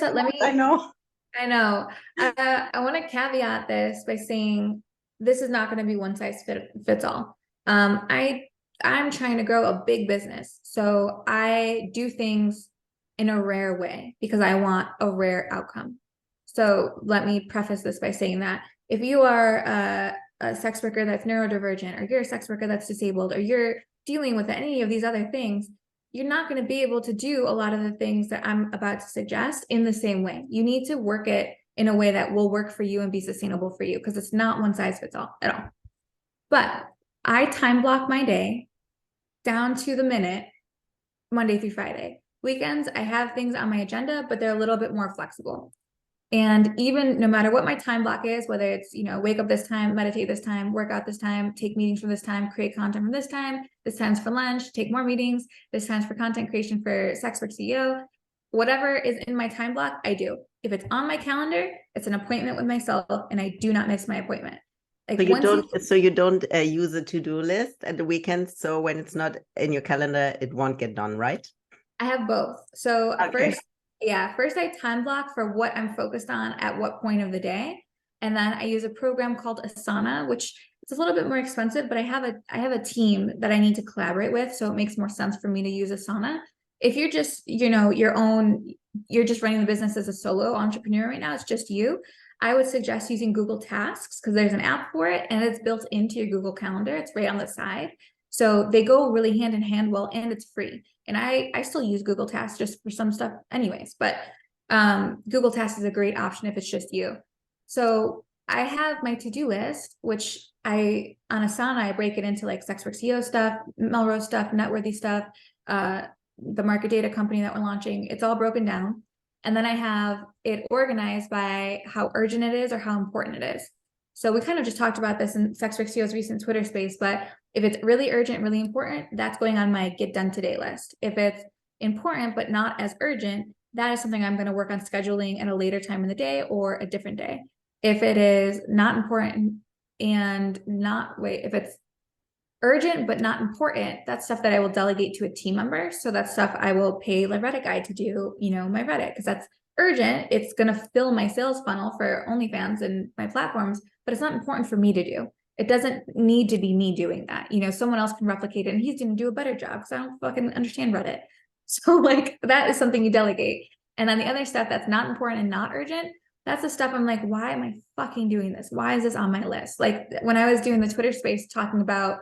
let I me, know. I know. I want to caveat this by saying this is not going to be one size fits all. Um, I I'm trying to grow a big business, so I do things in a rare way because I want a rare outcome. So let me preface this by saying that if you are a sex worker that's neurodivergent, or you're a sex worker that's disabled, or you're dealing with any of these other things, you're not going to be able to do a lot of the things that I'm about to suggest in the same way. You need to work it in a way that will work for you and be sustainable for you because it's not one size fits all at all. But I time block my day down to the minute, Monday through Friday. Weekends, I have things on my agenda, but they're a little bit more flexible. And even no matter what my time block is, whether it's, wake up this time, meditate this time, work out this time, take meetings from this time, create content from this time's for lunch, take more meetings, this time's for content creation for Sex Work CEO, whatever is in my time block, I do. If it's on my calendar, it's an appointment with myself and I do not miss my appointment. So Like you don't use a to-do list at the weekends. So when it's not in your calendar, it won't get done, right? I have both. So Okay. first I time block for what I'm focused on at what point of the day. And then I use a program called Asana, which it's a little bit more expensive, but I have a team that I need to collaborate with. So it makes more sense for me to use Asana. If you're just, you're just running the business as a solo entrepreneur right now, it's just you. I would suggest using Google Tasks because there's an app for it and it's built into your Google Calendar. It's right on the side. So they go really hand in hand well, and it's free. And I still use Google Tasks just for some stuff anyways, but Google Tasks is a great option if it's just you. So I have my to-do list, which on Asana, I break it into like Sex Work CEO stuff, Melrose stuff, Networthy stuff, the market data company that we're launching. It's all broken down. And then I have it organized by how urgent it is or how important it is. So we kind of just talked about this in Sex Work CEO's recent Twitter space, but if it's really urgent, really important, that's going on my get done today list. If it's important, but not as urgent, that is something I'm going to work on scheduling at a later time in the day or a different day. If it is not important and if it's urgent, but not important, that's stuff that I will delegate to a team member. So that's stuff I will pay the Reddit guy to do, my Reddit, because that's urgent. It's going to fill my sales funnel for OnlyFans and my platforms, but it's not important for me to do. It doesn't need to be me doing that. Someone else can replicate it and he's going to do a better job because I don't fucking understand Reddit. So like that is something you delegate. And then the other stuff that's not important and not urgent, that's the stuff I'm like, why am I fucking doing this? Why is this on my list? Like when I was doing the Twitter space talking about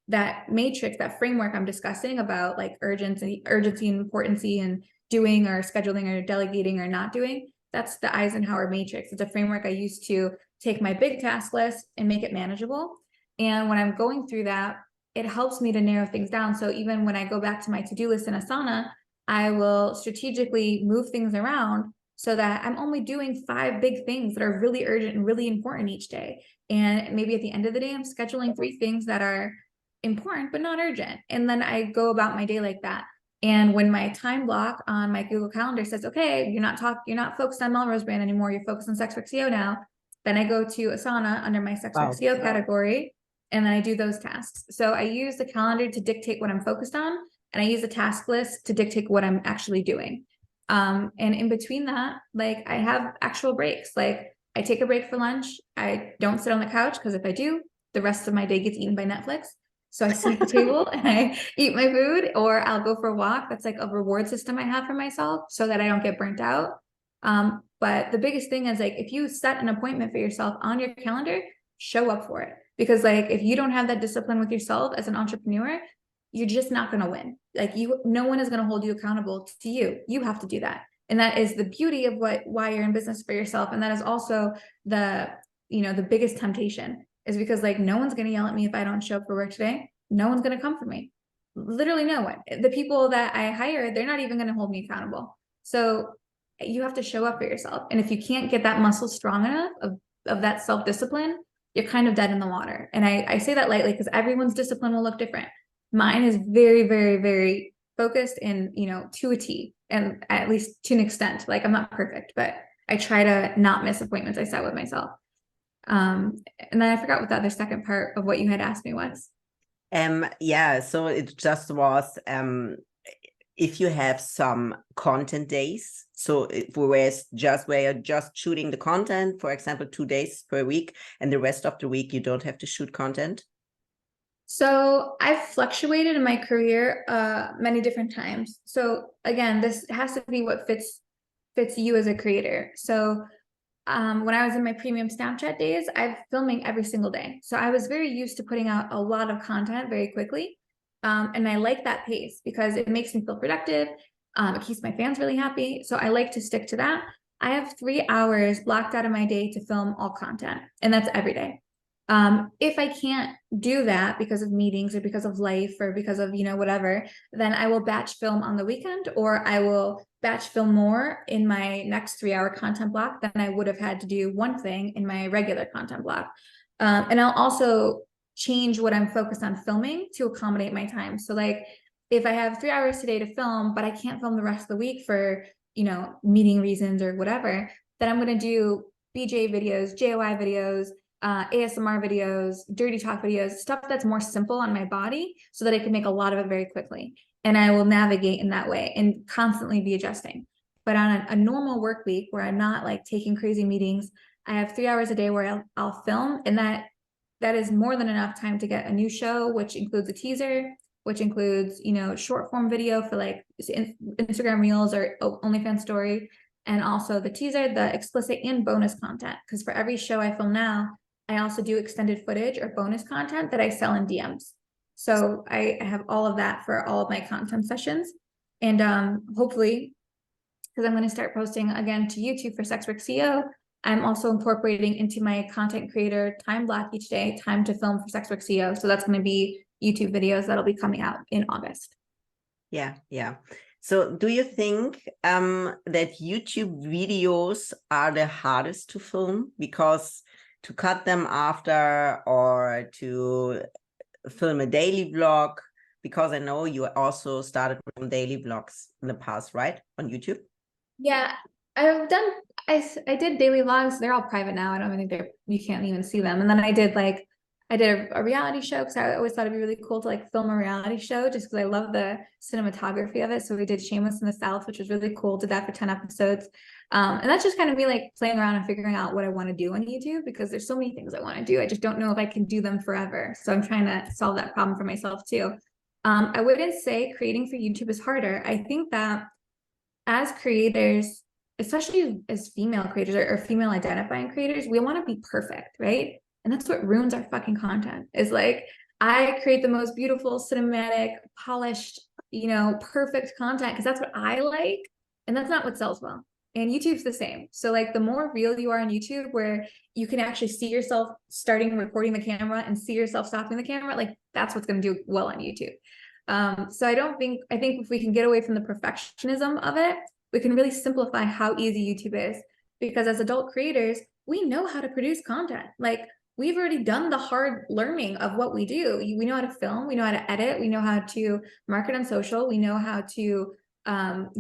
that matrix, that framework I'm discussing about like urgency and importancy and doing or scheduling or delegating or not doing, that's the Eisenhower matrix. It's a framework I use to take my big task list and make it manageable. And when I'm going through that, it helps me to narrow things down. So even when I go back to my to-do list in Asana, I will strategically move things around so that I'm only doing 5 big things that are really urgent and really important each day. And maybe at the end of the day, I'm scheduling 3 things that are important but not urgent. And then I go about my day like that. And when my time block on my Google Calendar says, okay, you're not focused on Melrose brand anymore, you're focused on Sex Work CEO now, then I go to Asana under my Sex Work CEO category, and then I do those tasks. So I use the calendar to dictate what I'm focused on, and I use the task list to dictate what I'm actually doing. And in between that, like I have actual breaks. Like I take a break for lunch. I don't sit on the couch because if I do, the rest of my day gets eaten by Netflix. So I sit at the table and I eat my food, or I'll go for a walk. That's like a reward system I have for myself so that I don't get burnt out. But the biggest thing is like, if you set an appointment for yourself on your calendar, show up for it. Because like, if you don't have that discipline with yourself as an entrepreneur, you're just not going to win. Like no one is going to hold you accountable to you. You have to do that. And that is the beauty of why you're in business for yourself. And that is also the biggest temptation, is because like no one's going to yell at me if I don't show up for work today. No one's going to come for me. Literally no one. The people that I hire, they're not even going to hold me accountable. So you have to show up for yourself. And if you can't get that muscle strong enough of that self-discipline, you're kind of dead in the water. And I say that lightly because everyone's discipline will look different. Mine is very, very, very focused and, to a T, and at least to an extent. Like I'm not perfect, but I try to not miss appointments I set with myself. And then I forgot what the other second part of what you had asked me was. Yeah, so it just was if you have some content days, so where you're just shooting the content, for example, 2 days per week, and the rest of the week you don't have to shoot content? So I've fluctuated in my career many different times. So again, this has to be what fits you as a creator. So when I was in my premium Snapchat days, I'm filming every single day. So I was very used to putting out a lot of content very quickly. And I like that pace because it makes me feel productive. It keeps my fans really happy. So I like to stick to that. I have 3 hours blocked out of my day to film all content, and that's every day. If I can't do that because of meetings or because of life or because of, whatever, then I will batch film on the weekend, or I will batch film more in my next 3 hour content block than I would have had to do one thing in my regular content block. And I'll also change what I'm focused on filming to accommodate my time. So like if I have 3 hours today to film, but I can't film the rest of the week for, meeting reasons or whatever, then I'm going to do BJ videos, JOI videos, ASMR videos, dirty talk videos, stuff that's more simple on my body so that I can make a lot of it very quickly. And I will navigate in that way and constantly be adjusting. But on a normal work week where I'm not like taking crazy meetings, I have 3 hours a day where I'll film, and that is more than enough time to get a new show, which includes a teaser, which includes, short form video for like Instagram Reels or OnlyFans story, and also the teaser, the explicit and bonus content. Because for every show I film now, I also do extended footage or bonus content that I sell in DMs. So I have all of that for all of my content sessions. And hopefully, because I'm going to start posting again to YouTube for Sex Work CEO, I'm also incorporating into my content creator time block each day, time to film for Sex Work CEO. So that's going to be YouTube videos that'll be coming out in August. Yeah. So do you think that YouTube videos are the hardest to film? Because to cut them after, or to film a daily vlog, because I know you also started with daily vlogs in the past, right? On YouTube? Yeah, I did daily vlogs. They're all private now. I don't think you can't even see them. And then I did a reality show because I always thought it'd be really cool to like film a reality show just because I love the cinematography of it. So we did Shameless in the South, which was really cool. Did that for 10 episodes. And that's just kind of me like playing around and figuring out what I want to do on YouTube, because there's so many things I want to do. I just don't know if I can do them forever. So I'm trying to solve that problem for myself too. I wouldn't say creating for YouTube is harder. I think that as creators, especially as female creators or female identifying creators, we want to be perfect, right? And that's what ruins our fucking content, is like, I create the most beautiful, cinematic, polished, perfect content because that's what I like. And that's not what sells well. And YouTube's the same. So like the more real you are on YouTube, where you can actually see yourself starting recording the camera and see yourself stopping the camera, like that's what's going to do well on YouTube. So I think if we can get away from the perfectionism of it, we can really simplify how easy YouTube is. Because as adult creators, we know how to produce content. Like we've already done the hard learning of what we do. We know how to film, we know how to edit, we know how to market on social, we know how to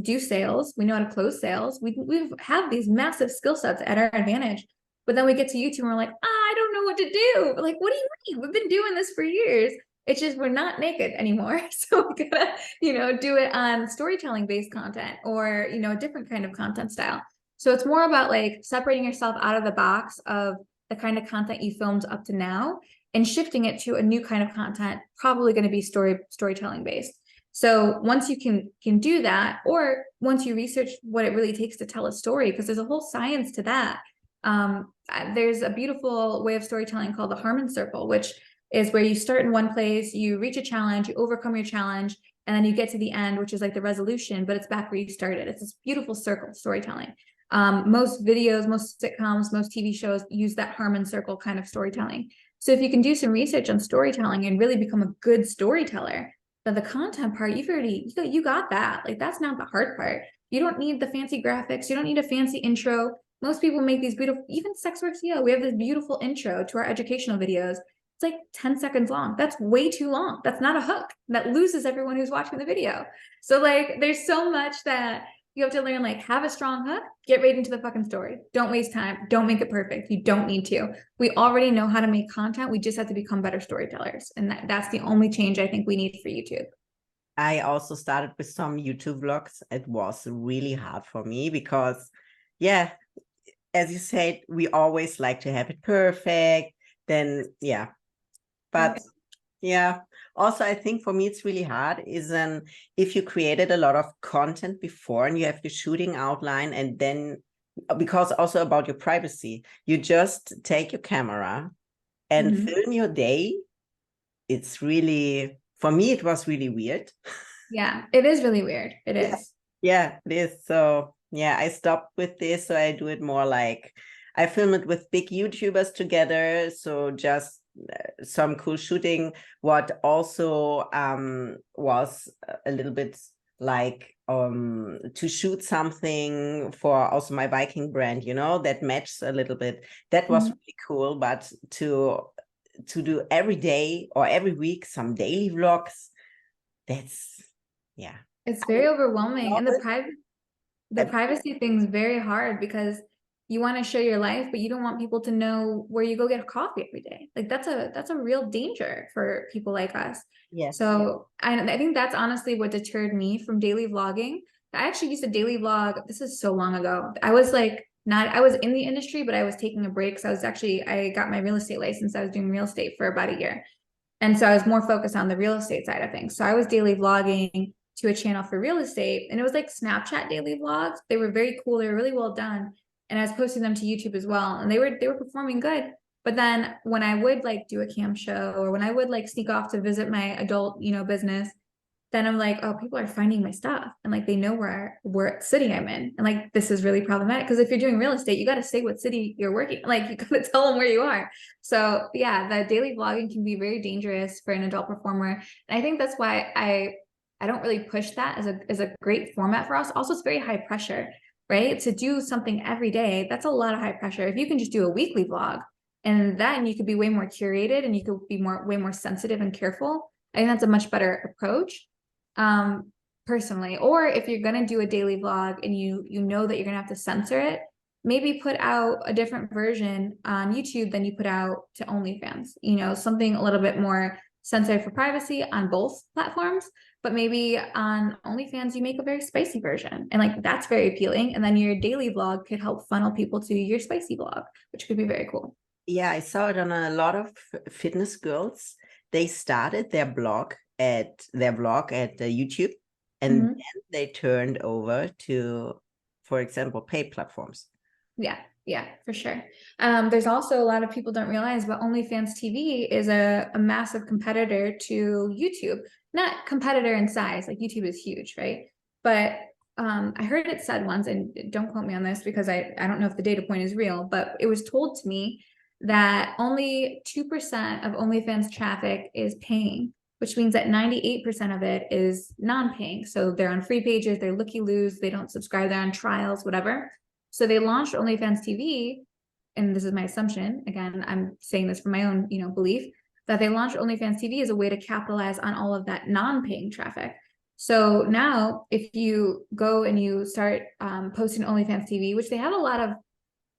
do sales, we know how to close sales. We have these massive skill sets at our advantage. But then we get to YouTube and we're like, I don't know what to do. Like, what do you mean? We've been doing this for years. It's just we're not naked anymore. So we gotta, do it on storytelling based content or, a different kind of content style. So it's more about like separating yourself out of the box of the kind of content you filmed up to now and shifting it to a new kind of content, probably going to be storytelling based. So once you can do that, or once you research what it really takes to tell a story, because there's a whole science to that. There's a beautiful way of storytelling called the Harmon Circle, which is where you start in one place, you reach a challenge, you overcome your challenge, and then you get to the end, which is like the resolution, but it's back where you started. It's this beautiful circle storytelling. Most videos, most sitcoms, most TV shows use that Harmon Circle kind of storytelling. So if you can do some research on storytelling and really become a good storyteller, then the content part, you got that. Like that's not the hard part. You don't need the fancy graphics. You don't need a fancy intro. Most people make these beautiful, even Sex Work CEO, we have this beautiful intro to our educational videos. It's like 10 seconds long. That's way too long. That's not a hook. That loses everyone who's watching the video. So like, there's so much that you have to learn, like have a strong hook, get right into the fucking story. Don't waste time. Don't make it perfect. You don't need to. We already know how to make content. We just have to become better storytellers. And that's the only change I think we need for YouTube. I also started with some YouTube vlogs. It was really hard for me because, yeah, as you said, we always like to have it perfect. Then, yeah, but Right. yeah. Also, I think for me, it's really hard is if you created a lot of content before and you have your shooting outline and then because also about your privacy, you just take your camera and Mhm. film your day. It's really, for me, it was really weird. Yeah, it is really weird. It Yeah. is. Yeah, it is. So yeah, I stopped with this. So I do it more like I film it with big YouTubers together. So just some cool shooting. What also was a little bit like to shoot something for also my Viking brand, that matches a little bit. That was Mhm. really cool. But to do every day or every week some daily vlogs, that's yeah. It's very overwhelming. Love And it. the privacy thing's very hard because you want to show your life, but you don't want people to know where you go get coffee every day. Like that's a real danger for people like us. Yes. So I think that's honestly what deterred me from daily vlogging. I actually used to daily vlog. This is so long ago. I was like not I was in the industry, but I was taking a break. So I got my real estate license. I was doing real estate for about a year. And so I was more focused on the real estate side of things. So I was daily vlogging to a channel for real estate, and it was like Snapchat daily vlogs. They were very cool. They were really well done. And I was posting them to YouTube as well. And they were performing good. But then when I would like do a cam show or when I would like sneak off to visit my adult, business, then I'm like, oh, people are finding my stuff and like they know where city I'm in. And like this is really problematic because if you're doing real estate, you got to say what city you're working. Like you got to tell them where you are. So yeah, the daily vlogging can be very dangerous for an adult performer. And I think that's why I don't really push that as a great format for us. Also, it's very high pressure, right? To do something every day, that's a lot of high pressure. If you can just do a weekly vlog and then you could be way more curated and you could be way more sensitive and careful. I think that's a much better approach personally. Or if you're gonna do a daily vlog and you know that you're gonna have to censor it, maybe put out a different version on YouTube than you put out to OnlyFans. Something a little bit more censored for privacy on both platforms, but maybe on OnlyFans you make a very spicy version, and like that's very appealing. And then your daily vlog could help funnel people to your spicy vlog, which could be very cool. Yeah, I saw it on a lot of fitness girls. They started their vlog at YouTube, and Mhm. then they turned over to, for example, paid platforms. Yeah, for sure. There's also a lot of people don't realize, but OnlyFans TV is a massive competitor to YouTube. Not competitor in size, like YouTube is huge, right? But I heard it said once, and don't quote me on this because I don't know if the data point is real, but it was told to me that only 2% of OnlyFans traffic is paying, which means that 98% of it is non-paying. So they're on free pages, they're looky-loos, they don't subscribe, they're on trials, whatever. So they launched OnlyFans TV, and this is my assumption. Again, I'm saying this from my own, belief that they launched OnlyFans TV as a way to capitalize on all of that non-paying traffic. So now, if you go and you start posting OnlyFans TV, which they have a lot of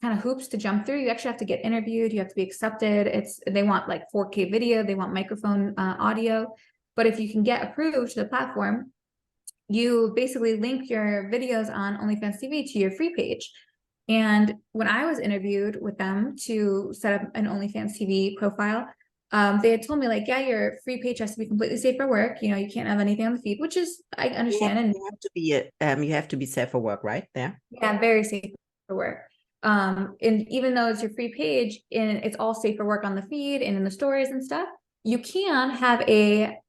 kind of hoops to jump through, you actually have to get interviewed, you have to be accepted. They want like 4K video, they want microphone audio. But if you can get approved to the platform, you basically link your videos on OnlyFans TV to your free page. And when I was interviewed with them to set up an OnlyFans TV profile, they had told me like, yeah, your free page has to be completely safe for work. You can't have anything on the feed, which is I understand. And You have to be safe for work, right? There. yeah, very safe for work. And even though it's your free page and it's all safe for work on the feed and in the stories and stuff, you can have a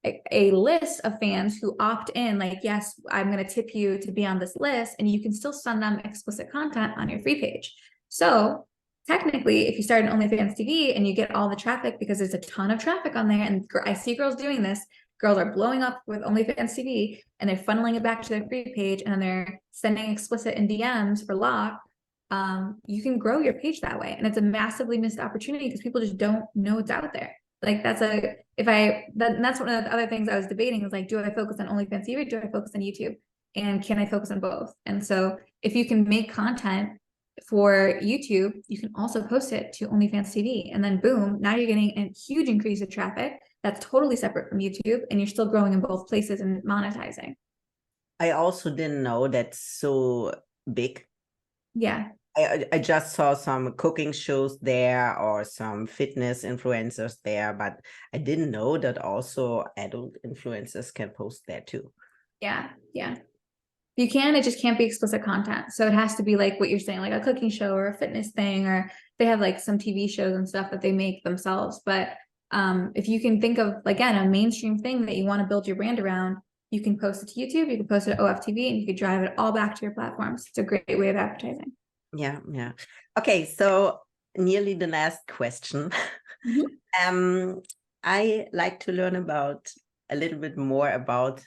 list of fans who opt in, like, yes, I'm going to tip you to be on this list, and you can still send them explicit content on your free page. So technically, if you start an OnlyFans TV and you get all the traffic, because there's a ton of traffic on there, and I see girls doing this, girls are blowing up with OnlyFans TV and they're funneling it back to their free page and they're sending explicit in DMs for lock. You can grow your page that way. And it's a massively missed opportunity because people just don't know it's out there. Like that's one of the other things I was debating is like, do I focus on OnlyFans TV or do I focus on YouTube? And can I focus on both? And so if you can make content for YouTube, you can also post it to OnlyFans TV. And then boom, now you're getting a huge increase of traffic. that's totally separate from YouTube, and you're still growing in both places and monetizing. I also didn't know that's so big. Yeah. I just saw some cooking shows there or some fitness influencers there, but I didn't know that also adult influencers can post there too. Yeah. Yeah. You can, it just can't be explicit content. So it has to be like what you're saying, like a cooking show or a fitness thing, or they have like some TV shows and stuff that they make themselves. But if you can think of, again, a mainstream thing that you want to build your brand around, you can post it to YouTube, you can post it to OFTV, and you could drive it all back to your platforms. It's a great way of advertising. Yeah, yeah. Okay, so nearly the last question. I like to learn about a little bit more about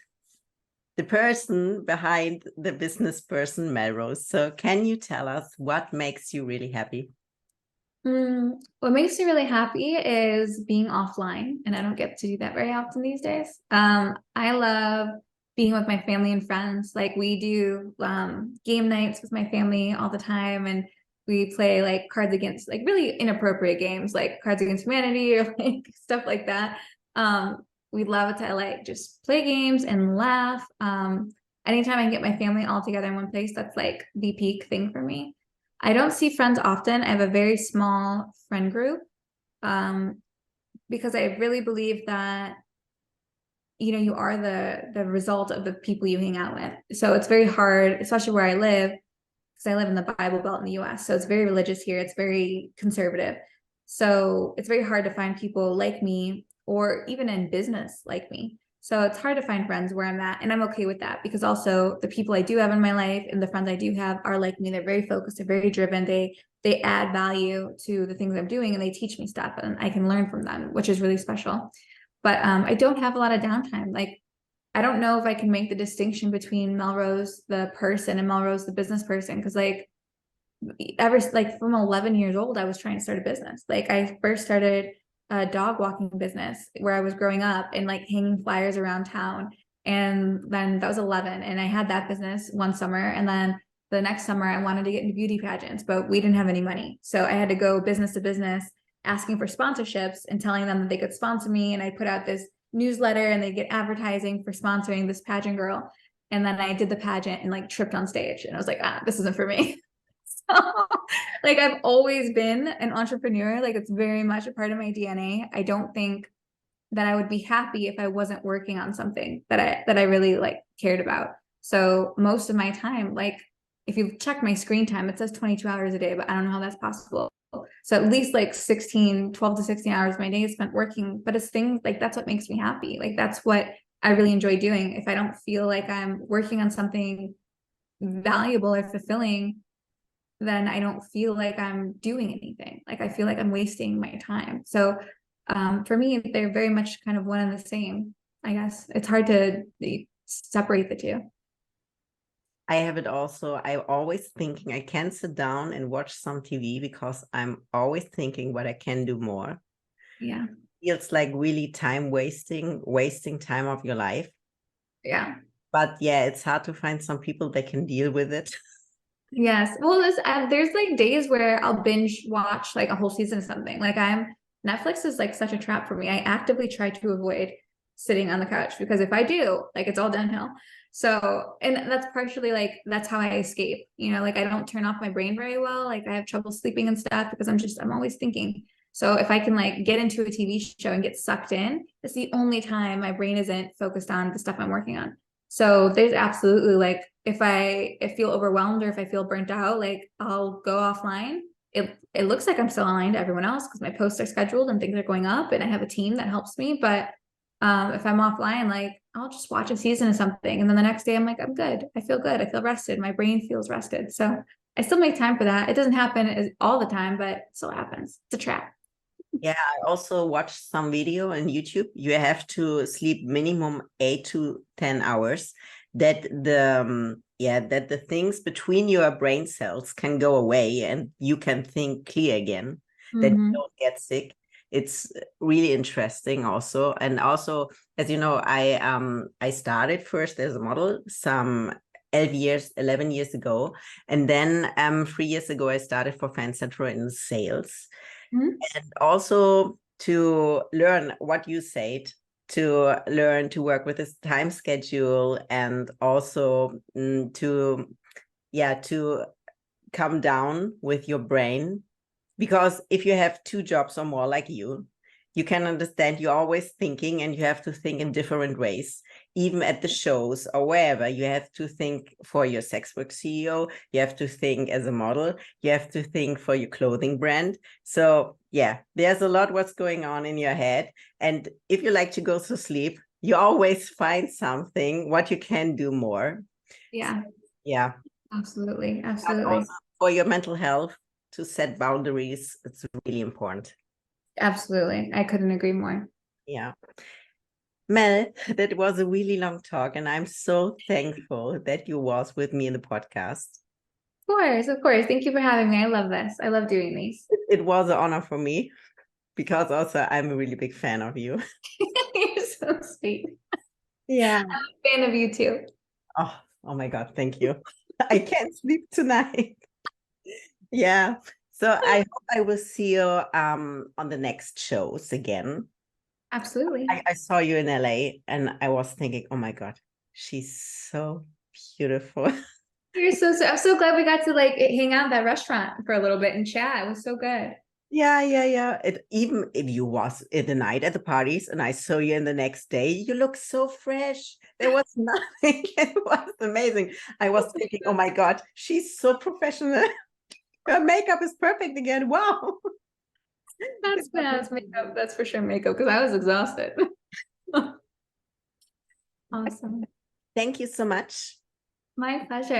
the person behind the business person, Melrose. So can you tell us what makes you really happy? What makes me really happy is being offline, and I don't get to do that very often these days. I love being with my family and friends. Like we do game nights with my family all the time, and we play like Cards Against, like really inappropriate games like Cards Against Humanity or like stuff like that. We love to like just play games and laugh. Anytime I can get my family all together in one place, that's like the peak thing for me. I don't see friends often. I have a very small friend group because I really believe that you are the result of the people you hang out with. So it's very hard, especially where I live, because I live in the Bible Belt in the US. So it's very religious here. It's very conservative. So it's very hard to find people like me or even in business like me. So it's hard to find friends where I'm at. And I'm okay with that because also the people I do have in my life and the friends I do have are like me. They're very focused, they're very driven. They add value to the things I'm doing and they teach me stuff and I can learn from them, which is really special. But I don't have a lot of downtime. Like I don't know if I can make the distinction between Melrose the person and Melrose the business person because like ever like from 11 years old, I was trying to start a business. Like I first started a dog walking business where I was growing up and like hanging flyers around town. And then that was 11. And I had that business one summer. And then the next summer, I wanted to get into beauty pageants, but we didn't have any money. So I had to go business to business asking for sponsorships and telling them that they could sponsor me. And I put out this newsletter and they get advertising for sponsoring this pageant girl. And then I did the pageant and like tripped on stage. And I was like, this isn't for me. So, like I've always been an entrepreneur. Like it's very much a part of my DNA. I don't think that I would be happy if I wasn't working on something that I really like cared about. So most of my time, like if you check my screen time, it says 22 hours a day, but I don't know how that's possible. So at least like 12 to 16 hours of my day is spent working, but it's things like that's what makes me happy. Like that's what I really enjoy doing. If I don't feel like I'm working on something valuable or fulfilling, then I don't feel like I'm doing anything. Like I feel like I'm wasting my time. So for me, they're very much kind of one and the same. I guess it's hard to separate the two. I have it also. I'm always thinking I can sit down and watch some TV because I'm always thinking what I can do more. Yeah. Feels like really time wasting time of your life. Yeah. But yeah, it's hard to find some people that can deal with it. Yes. Well, there's like days where I'll binge watch like a whole season of something. Like Netflix is like such a trap for me. I actively try to avoid sitting on the couch because if I do, like it's all downhill. So, and that's partially like that's how I escape. Like I don't turn off my brain very well. Like I have trouble sleeping and stuff because I'm always thinking. So if I can like get into a TV show and get sucked in, it's the only time my brain isn't focused on the stuff I'm working on. So there's absolutely like if I feel overwhelmed or if I feel burnt out, like I'll go offline. It looks like I'm still online to everyone else because my posts are scheduled and things are going up and I have a team that helps me. But if I'm offline, like I'll just watch a season of something and then the next day I'm like, I'm good. I feel good. I feel rested. My brain feels rested. So I still make time for that. It doesn't happen all the time, but it still happens. It's a trap. Yeah, I also watched some video on YouTube. You have to sleep minimum 8 to 10 hours. That that the things between your brain cells can go away and you can think clear again. That you don't get sick. It's really interesting also. And also, as you know, I started first as a model some 11 years ago, and then 3 years ago I started for Fan Central in sales. Mhm. And also to learn what you said, to learn to work with this time schedule, and also to come down with your brain. Because if you have 2 jobs or more like you can understand you're always thinking, and you have to think in different ways. Even at the shows or wherever, you have to think for your sex work CEO, you have to think as a model, you have to think for your clothing brand. So yeah, there's a lot what's going on in your head. And if you like to go to sleep, you always find something what you can do more. Yeah. Yeah. Absolutely. But Absolutely. also for your mental health, to set boundaries, it's really important. Absolutely. I couldn't agree more. Yeah. Mel, that was a really long talk, and I'm so thankful that you was with me in the podcast. Of course, of course. Thank you for having me. I love this. I love doing these. It was an honor for me, because also I'm a really big fan of you. You're so sweet. Yeah. I'm a fan of you too. Oh my God, thank you. I can't sleep tonight. Yeah. So I hope I will see you on the next shows again. Absolutely. I saw you in LA, and I was thinking, oh my God, she's so beautiful. I'm so glad we got to like hang out at that restaurant for a little bit and chat. It was so good. Yeah. Even if you was in the night at the parties and I saw you in the next day, you look so fresh. There was nothing. It was amazing. I was thinking, oh my God, she's so professional. Her makeup is perfect again. Wow. That's makeup. That's for sure makeup because I was exhausted. Awesome. Thank you so much. My pleasure.